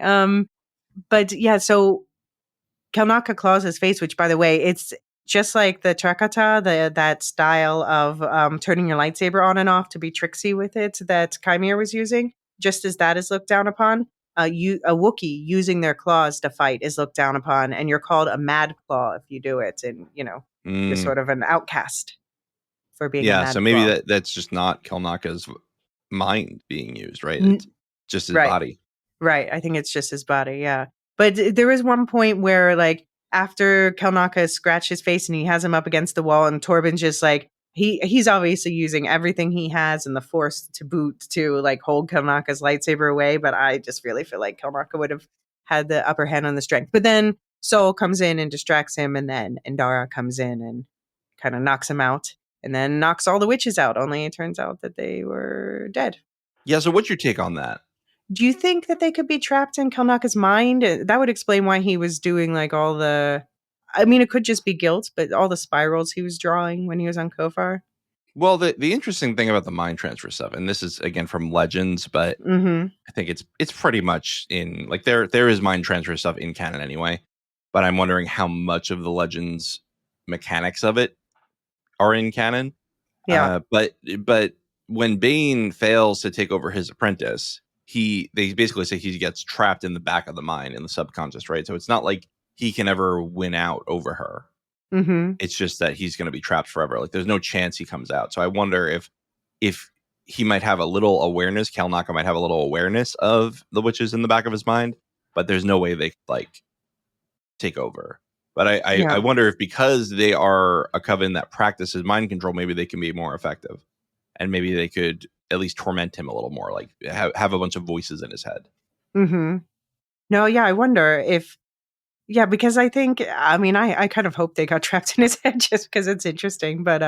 But yeah, so Kalnaka claws his face, which, by the way, it's just like the Trakata, that style of turning your lightsaber on and off to be tricksy with it that Chimera was using. Just as that is looked down upon. A Wookiee using their claws to fight is looked down upon, and you're called a mad claw if you do it, and you're sort of an outcast for being a mad so maybe claw. that's just not Kalnaka's mind being used, right? It's just his body. Right. I think it's just his body, yeah. But there is one point where, like, after Kalnaka scratched his face and he has him up against the wall, and Torben just like he's obviously using everything he has and the Force to boot to like hold Kalnaka's lightsaber away, but I just really feel like Kalnaka would have had the upper hand on the strength. But then Soul comes in and distracts him, and then Endara comes in and kind of knocks him out, and then knocks all the witches out, only it turns out that they were dead. Yeah, so what's your take on that? Do you think that they could be trapped in Kalnaka's mind? That would explain why he was doing like all the... I mean, it could just be guilt, but all the spirals he was drawing when he was on Kofar. Well, the interesting thing about the mind transfer stuff, and this is again from Legends, but I think it's pretty much in like there is mind transfer stuff in canon anyway. But I'm wondering how much of the Legends mechanics of it are in canon. Yeah. But when Bane fails to take over his apprentice, they basically say he gets trapped in the back of the mind, in the subconscious, right? So it's not like he can ever win out over her. Mm-hmm. It's just that he's going to be trapped forever. Like there's no chance he comes out. So I wonder if he might have a little awareness. Kalnaka might have a little awareness of the witches in the back of his mind, but there's no way they could like take over. But I wonder if because they are a coven that practices mind control, maybe they can be more effective, and maybe they could at least torment him a little more, like have a bunch of voices in his head. Mm-hmm. No, yeah, I wonder if, yeah, because I think, I mean, I kind of hope they got trapped in his head just because it's interesting, but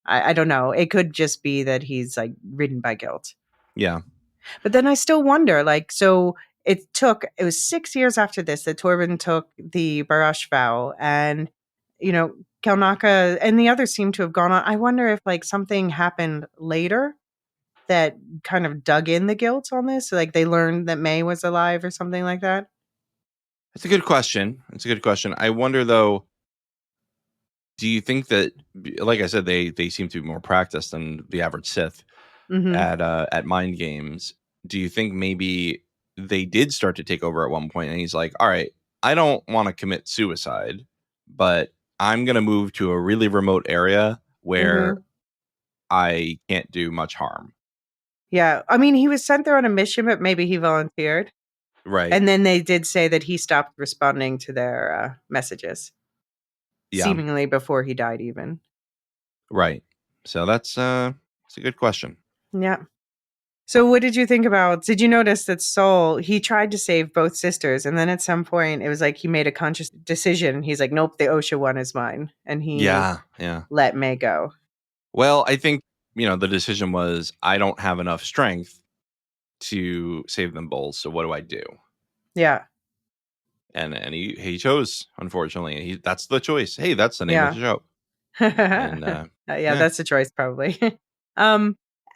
I don't know. It could just be that he's like ridden by guilt. Yeah. But then I still wonder, like, so it was 6 years after this that Torben took the Barash vow, and, you know, Kalnaka and the others seem to have gone on. I wonder if like something happened later that kind of dug in the guilt on this. Like they learned that May was alive or something like that. It's a good question. I wonder though, do you think that, like I said, they seem to be more practiced than the average Sith Mm-hmm. at mind games? Do you think maybe they did start to take over at one point and he's like, all right, I don't want to commit suicide, but I'm going to move to a really remote area where I can't do much harm. Yeah. I mean, he was sent there on a mission, but maybe he volunteered. Right. And then they did say that he stopped responding to their messages. Yeah. Seemingly before he died, even. Right. So that's a good question. Yeah. So what did you think about, did you notice that Saul, he tried to save both sisters, and then at some point it was like he made a conscious decision. He's like, nope, the OSHA one is mine. And he let May go. Well, I think, the decision was, I don't have enough strength to save them both. So what do I do? Yeah. And he chose, unfortunately. That's the choice. Hey, that's the name of the show. And that's the choice probably.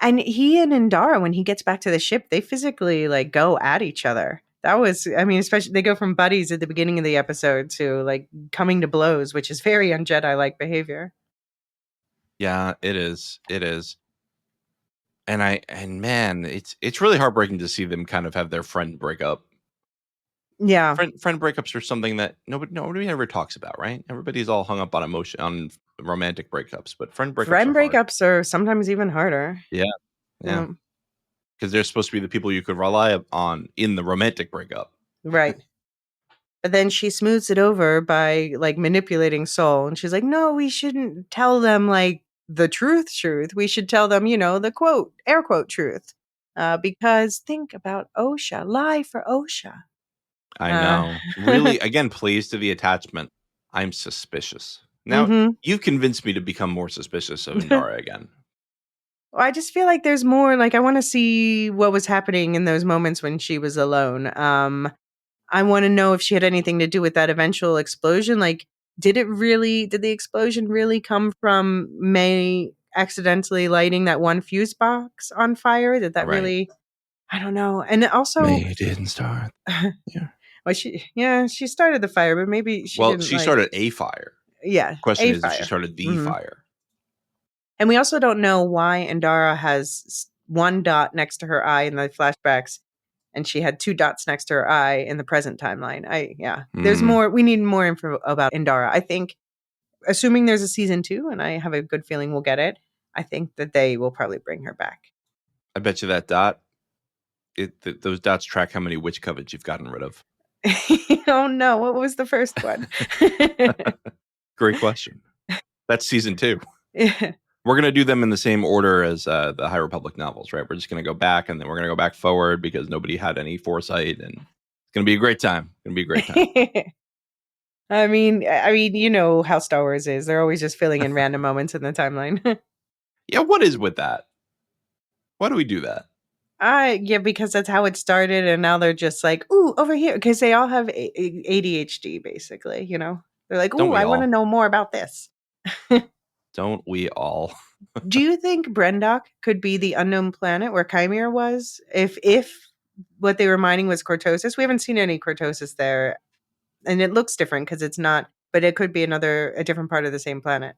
And he and Indara, when he gets back to the ship, they physically like go at each other. That was, I mean, especially they go from buddies at the beginning of the episode to like coming to blows, which is very un-Jedi-like behavior. Yeah, it is. It is. And man, it's really heartbreaking to see them kind of have their friend break up. Yeah. Friend breakups are something that nobody ever talks about, right? Everybody's all hung up on emotion, on romantic breakups, but friend breakups are sometimes even harder. Yeah. Because they're supposed to be the people you could rely on in the romantic breakup. Right. But then she smooths it over by like manipulating Saul, and she's like, no, we shouldn't tell them like the truth. We should tell them, the quote, air quote truth. Because think about OSHA, lie for OSHA. I know. Really, again, plays to the attachment. I'm suspicious. Now, you've convinced me to become more suspicious of Indara again. Well, I just feel like there's more, like I want to see what was happening in those moments when she was alone. I want to know if she had anything to do with that eventual explosion. Like, did the explosion really come from May accidentally lighting that one fuse box on fire? Did that really, I don't know. And also, May didn't start. Yeah. Well, she started the fire, but maybe she didn't. She started a fire. Yeah. Question is if she started the fire. And we also don't know why Indara has one dot next to her eye in the flashbacks, and she had two dots next to her eye in the present timeline. There's more. We need more info about Indara. I think, assuming there's a season 2, and I have a good feeling we'll get it, I think that they will probably bring her back. I bet you that dot, those dots track how many witch covens you've gotten rid of. Oh no, what was the first one? Great question. That's season 2. Yeah. We're going to do them in the same order as the High Republic novels, right? We're just going to go back, and then we're going to go back forward because nobody had any foresight, and it's going to be a great time. I mean, you know how Star Wars is. They're always just filling in random moments in the timeline. Yeah, what is with that? Why do we do that? Because that's how it started, and now they're just like, ooh, over here, because they all have ADHD, basically. They're like, ooh, I want to know more about this. Don't we all? Do you think Brendok could be the unknown planet where Chimera was? If what they were mining was cortosis, we haven't seen any cortosis there, and it looks different because it's not. But it could be a different part of the same planet.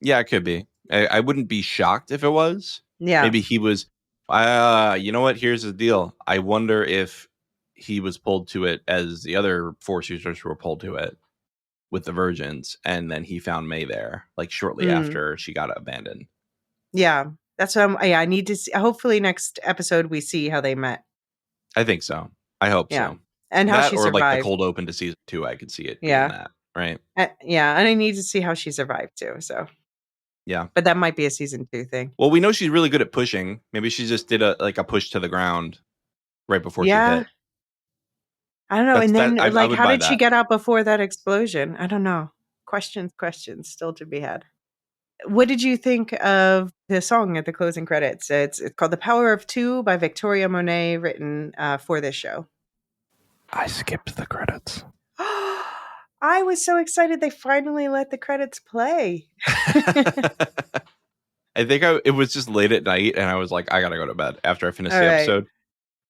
Yeah, it could be. I wouldn't be shocked if it was. Yeah. Maybe he was, you know what? Here's the deal. I wonder if he was pulled to it as the other Force users were pulled to it with the Vergences, and then he found May there, like shortly after she got abandoned. Yeah. That's what I need to see. Hopefully next episode we see how they met. I think so. I hope so. And how that, she or survived. like the cold open to season 2, I could see it being that, right? Yeah, and I need to see how she survived too. So yeah, but that might be a season 2 thing. Well, we know she's really good at pushing. Maybe she just did a push to the ground right before she hit. I don't know. And then how did she get out before that explosion? I don't know. Questions still to be had. What did you think of the song at the closing credits? It's called "The Power of Two" by Victoria Monet, written for this show. I skipped the credits. I was so excited they finally let the credits play. I think it was just late at night, and I was like, I gotta go to bed after I finished the episode.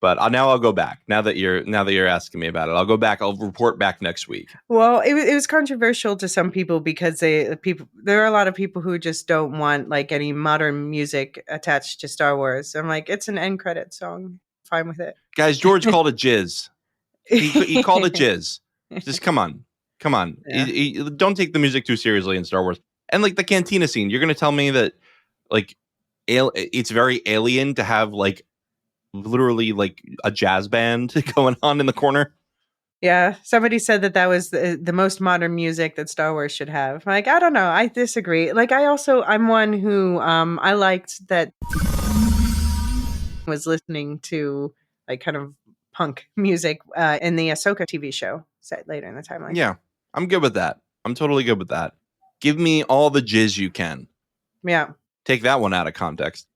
But now I'll go back. Now that you're asking me about it, I'll go back. I'll report back next week. Well, it was controversial to some people because there are a lot of people who just don't want like any modern music attached to Star Wars. I'm like, it's an end credit song. Fine with it. Guys, George called it jizz. He called it jizz. Just come on. Yeah. Don't take the music too seriously in Star Wars. And like the cantina scene, you're gonna tell me that like it's very alien to have like literally like a jazz band going on in the corner. Yeah, somebody said that was the most modern music that Star Wars should have. Like, I don't know, I disagree. Like, I'm one who I liked that was listening to like kind of punk music in the Ahsoka TV show set later in the timeline. Yeah, I'm good with that. I'm totally good with that. Give me all the jizz you can. Yeah. Take that one out of context.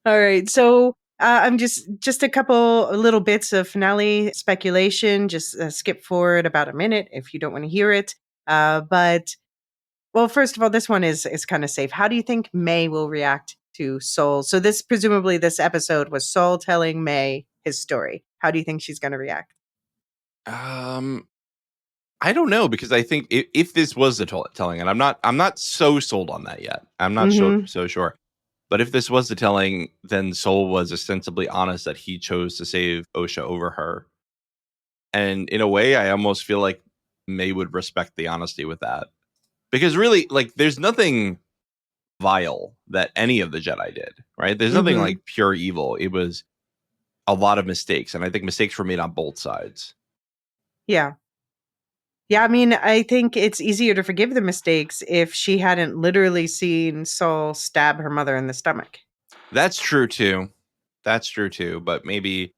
All right, so I'm just a couple little bits of finale speculation. Just skip forward about a minute if you don't want to hear it. But well, first of all, this one is kind of safe. How do you think May will react to Sol? So presumably this episode was Sol telling May his story. How do you think she's going to react? I don't know, because I think if this was the telling, and I'm not so sold on that yet. I'm not so sure. But if this was the telling, then Sol was ostensibly honest that he chose to save Osha over her. And in a way, I almost feel like May would respect the honesty with that. Because really, like, there's nothing vile that any of the Jedi did, right? There's nothing like pure evil. It was a lot of mistakes. And I think mistakes were made on both sides. Yeah. Yeah, I mean, I think it's easier to forgive the mistakes if she hadn't literally seen Sol stab her mother in the stomach. That's true too. But maybe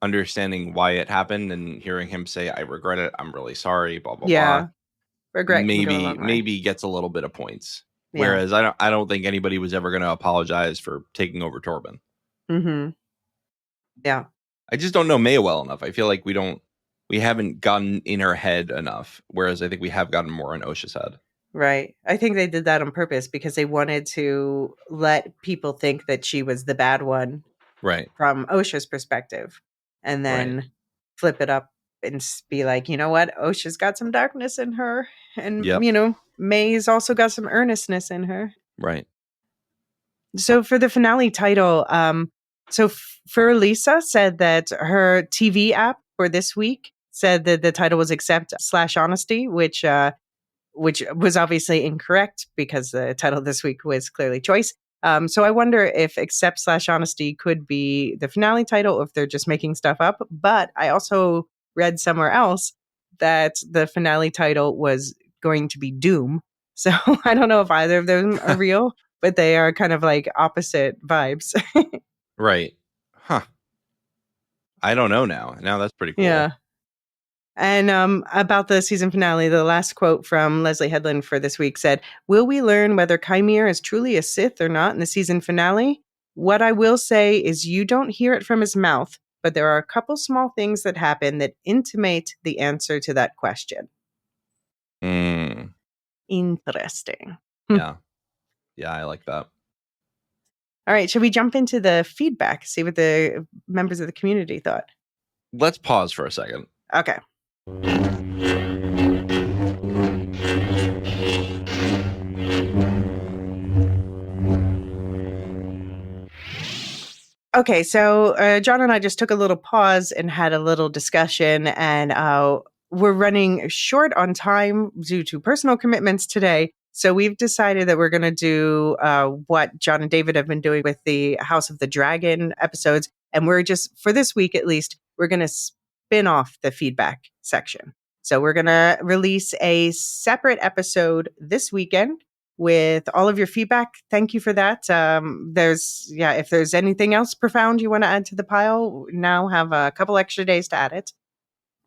understanding why it happened and hearing him say, "I regret it. I'm really sorry." Blah blah blah. Regret maybe gets a little bit of points. Yeah. Whereas I don't think anybody was ever going to apologize for taking over Torben. Mm-hmm. Yeah. I just don't know May well enough. I feel like we haven't gotten in her head enough, whereas I think we have gotten more in Osha's head. Right. I think they did that on purpose because they wanted to let people think that she was the bad one, right, from Osha's perspective, and then flip it up and be like, you know what, Osha's got some darkness in her, and you know, May's also got some earnestness in her. Right. So for the finale title, for Lisa said that her TV app for this week said that the title was Accept/Honesty, which was obviously incorrect because the title this week was clearly Choice. So I wonder if Accept/Honesty could be the finale title, or if they're just making stuff up. But I also read somewhere else that the finale title was going to be Doom. So I don't know if either of them are real, but they are kind of like opposite vibes. Right. Huh. I don't know now. Now that's pretty cool. Yeah. And about the season finale, the last quote from Leslie Headland for this week said, "Will we learn whether Chimere is truly a Sith or not in the season finale? What I will say is you don't hear it from his mouth, but there are a couple small things that happen that intimate the answer to that question." Interesting. Yeah. Yeah, I like that. All right, should we jump into the feedback, see what the members of the community thought? Let's pause for a second. Okay. Okay, so John and I just took a little pause and had a little discussion, and we're running short on time due to personal commitments today. So we've decided that we're going to do what John and David have been doing with the House of the Dragon episodes. And we're just, for this week at least, we're going to spin off the feedback section. So we're going to release a separate episode this weekend with all of your feedback. Thank you for that. If there's anything else profound you want to add to the pile, now have a couple extra days to add it.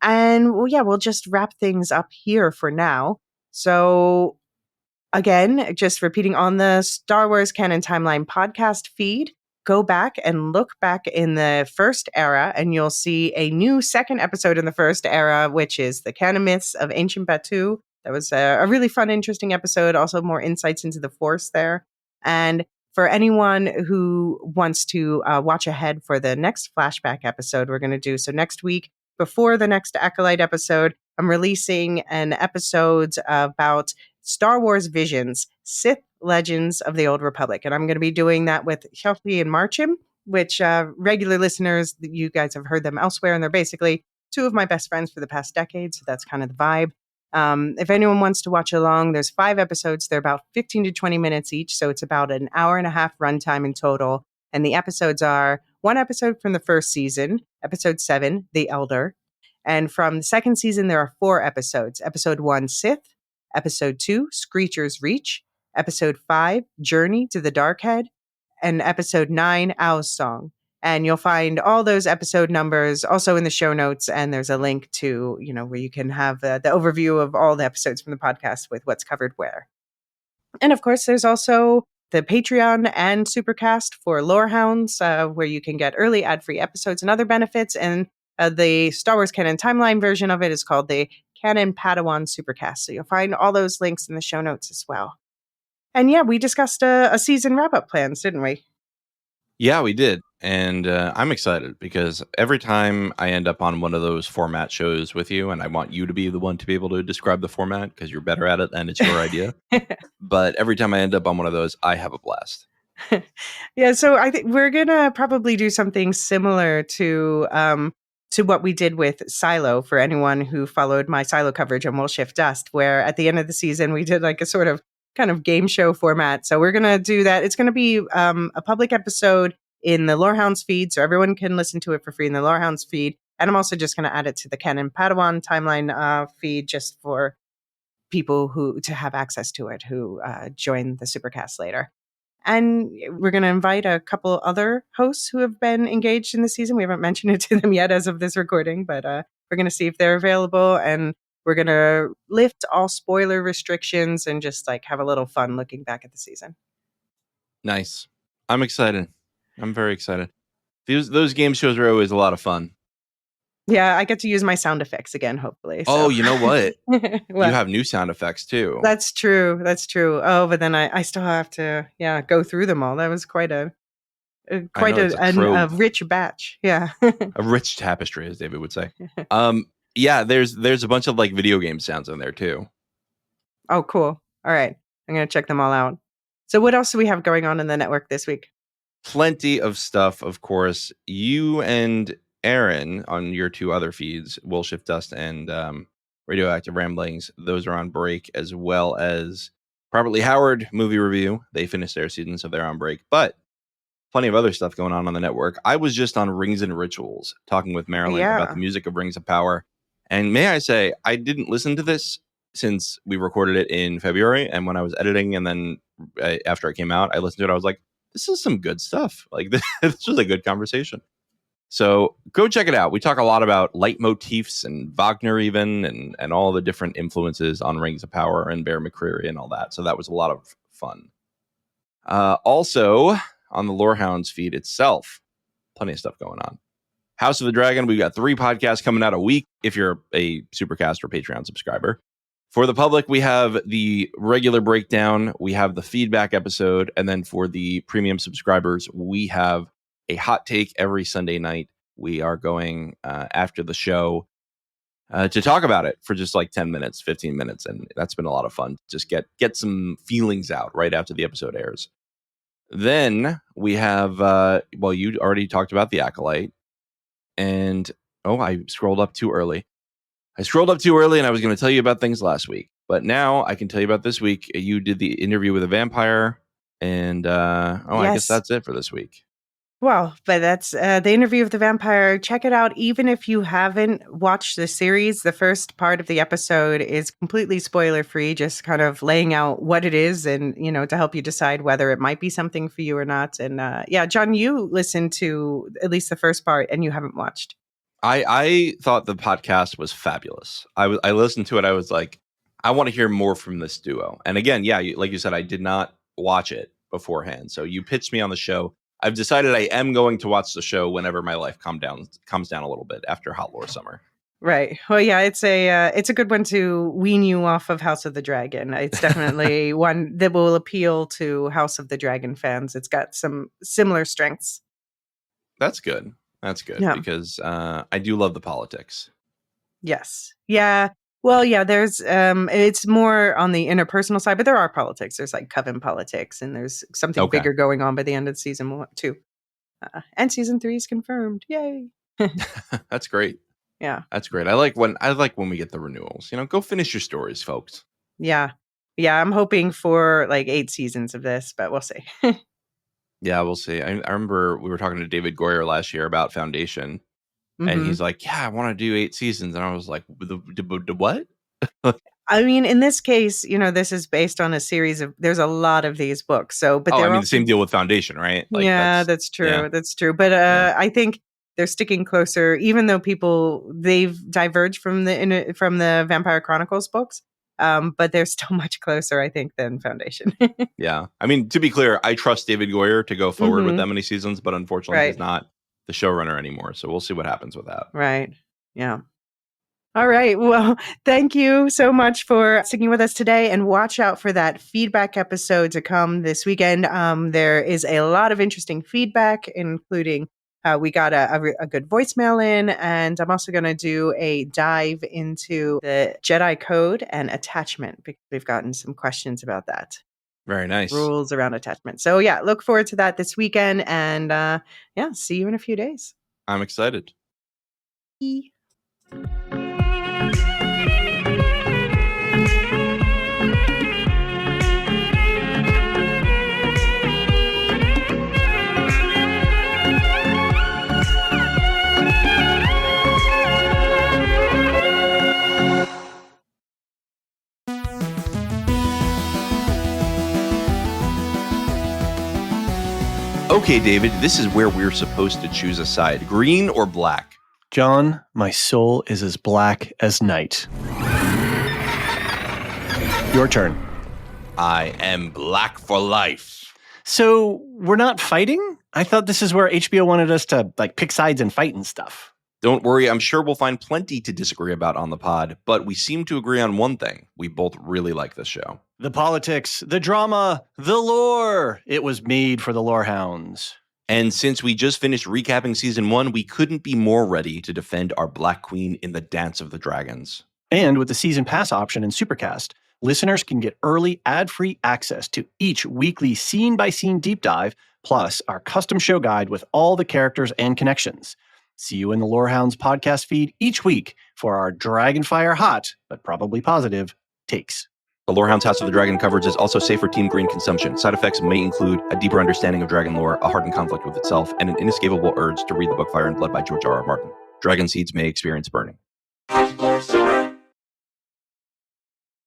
And we'll just wrap things up here for now. So again, just repeating on the Star Wars Canon Timeline podcast feed, go back and look back in the first era, and you'll see a new second episode in the first era, which is the Canon Myths of Ancient Batuu. That was a really fun, interesting episode. Also, more insights into the Force there. And for anyone who wants to watch ahead for the next flashback episode we're going to do, so next week, before the next Acolyte episode, I'm releasing an episode about Star Wars Visions, Sith Legends of the Old Republic. And I'm going to be doing that with Shelby and Marchim, which regular listeners, you guys have heard them elsewhere. And they're basically two of my best friends for the past decade. So that's kind of the vibe. If anyone wants to watch along, there's 5 episodes. They're about 15 to 20 minutes each. So it's about an hour and a half runtime in total. And the episodes are 1 episode from the first season, episode 7, The Elder. And from the second season, there are 4 episodes. Episode 1, Sith. Episode 2, Screecher's Reach. Episode 5, Journey to the Darkhead. And episode 9, Owl's Song. And you'll find all those episode numbers also in the show notes. And there's a link to, where you can have the overview of all the episodes from the podcast with what's covered where. And of course, there's also the Patreon and Supercast for Lorehounds, where you can get early ad-free episodes and other benefits. And the Star Wars Canon Timeline version of it is called the Canon Padawan Supercast. So you'll find all those links in the show notes as well. And we discussed a season wrap-up plans, didn't we? Yeah, we did. And I'm excited because every time I end up on one of those format shows with you, and I want you to be the one to be able to describe the format because you're better at it and it's your idea. But every time I end up on one of those, I have a blast. Yeah, so I think we're going to probably do something similar to what we did with Silo for anyone who followed my Silo coverage on Will Shift Dust, where at the end of the season, we did like a sort of kind of game show format. So we're going to do that. It's going to be a public episode in the Lorehounds feed, so everyone can listen to it for free in the Lorehounds feed. And I'm also just going to add it to the Canon Padawan timeline feed just for people to have access to it who join the Supercast later. And we're going to invite a couple other hosts who have been engaged in the season. We haven't mentioned it to them yet as of this recording, but we're going to see if they're available. And we're going to lift all spoiler restrictions and just like have a little fun looking back at the season. Nice. I'm excited. I'm very excited. Those game shows are always a lot of fun. Yeah, I get to use my sound effects again, hopefully. Oh, you know what? What? You have new sound effects too. That's true. Oh, but then I still have to, go through them all. That was quite a rich batch. Yeah. A rich tapestry, as David would say. Yeah, there's a bunch of like video game sounds in there too. Oh, cool. All right. I'm going to check them all out. So what else do we have going on in the network this week? Plenty of stuff, of course. You and Aaron on your 2 other feeds, Will Shift Dust and Radioactive Ramblings, those are on break, as well as Properly Howard movie review. They finished their season, so they're on break. But plenty of other stuff going on the network. I was just on Rings and Rituals, talking with Marilyn about the music of Rings of Power. And may I say, I didn't listen to this since we recorded it in February. And when I was editing, and then after it came out, I listened to it. I was like, this is some good stuff. Like, this was a good conversation. So go check it out. We talk a lot about leitmotifs and Wagner even, and all the different influences on Rings of Power and Bear McCreary and all that. So that was a lot of fun. Also, on the Lorehounds feed itself, plenty of stuff going on. House of the Dragon, we've got 3 podcasts coming out a week if you're a Supercast or Patreon subscriber. For the public, we have the regular breakdown, we have the feedback episode, and then for the premium subscribers, we have a hot take every Sunday night. We are going after the show to talk about it for just like 10 minutes, 15 minutes, and that's been a lot of fun. Just get some feelings out right after the episode airs. Then we have, you already talked about the Acolyte. And, I scrolled up too early. I was going to tell you about things last week. But now I can tell you about this week. You did the interview with a vampire. And, I guess that's it for this week. Well, but that's the interview of the vampire. Check it out. Even if you haven't watched the series, the first part of the episode is completely spoiler free, just kind of laying out what it is and, to help you decide whether it might be something for you or not. And John, you listened to at least the first part and you haven't watched. I thought the podcast was fabulous. I listened to it. I was like, I want to hear more from this duo. And again, like you said, I did not watch it beforehand. So you pitched me on the show. I've decided I am going to watch the show whenever my life comes down a little bit after Hot Lore Summer. Right. Well, yeah, it's a good one to wean you off of House of the Dragon. It's definitely one that will appeal to House of the Dragon fans. It's got some similar strengths. That's good. Because I do love the politics. Yes. Yeah. Well, yeah, there's it's more on the interpersonal side, but there are politics. There's like coven politics, and there's something bigger going on by the end of season 2. And season 3 is confirmed. Yay. That's great. Yeah. That's great. I like when we get the renewals. Go finish your stories, folks. Yeah. Yeah, I'm hoping for like 8 seasons of this, but we'll see. Yeah, we'll see. I remember we were talking to David Goyer last year about Foundation. And he's like, yeah, I want to do 8 seasons. And I was like, the what? I mean, in this case, this is based on a series of, there's a lot of these books. So, but the same deal with Foundation, right? Like, that's true. Yeah. That's true. But I think they're sticking closer, even though they've diverged from the Vampire Chronicles books. But they're still much closer, I think, than Foundation. Yeah. I mean, to be clear, I trust David Goyer to go forward with that many seasons, but unfortunately he's not the showrunner anymore. So we'll see what happens with that. Right. Yeah. All right. Well, thank you so much for sticking with us today, and watch out for that feedback episode to come this weekend. There is a lot of interesting feedback, including we got a good voicemail in, and I'm also going to do a dive into the Jedi Code and attachment, because we've gotten some questions about that. Very nice. Rules around attachment. So yeah, look forward to that this weekend, and see you in a few days. I'm excited. Okay, David, this is where we're supposed to choose a side, green or black. John, my soul is as black as night. Your turn. I am black for life. So we're not fighting? I thought this is where HBO wanted us to pick sides and fight and stuff. Don't worry, I'm sure we'll find plenty to disagree about on the pod, but we seem to agree on one thing. We both really like this show. The politics, the drama, the lore. It was made for the Lorehounds. And since we just finished recapping season 1, we couldn't be more ready to defend our Black Queen in the Dance of the Dragons. And with the season pass option in Supercast, listeners can get early ad-free access to each weekly scene-by-scene deep dive, plus our custom show guide with all the characters and connections. See you in the Lorehounds podcast feed each week for our Dragonfire hot, but probably positive, takes. The Lorehounds House of the Dragon coverage is also safe for Team Green consumption. Side effects may include a deeper understanding of dragon lore, a hardened conflict with itself, and an inescapable urge to read the book Fire and Blood by George R.R. Martin. Dragon seeds may experience burning.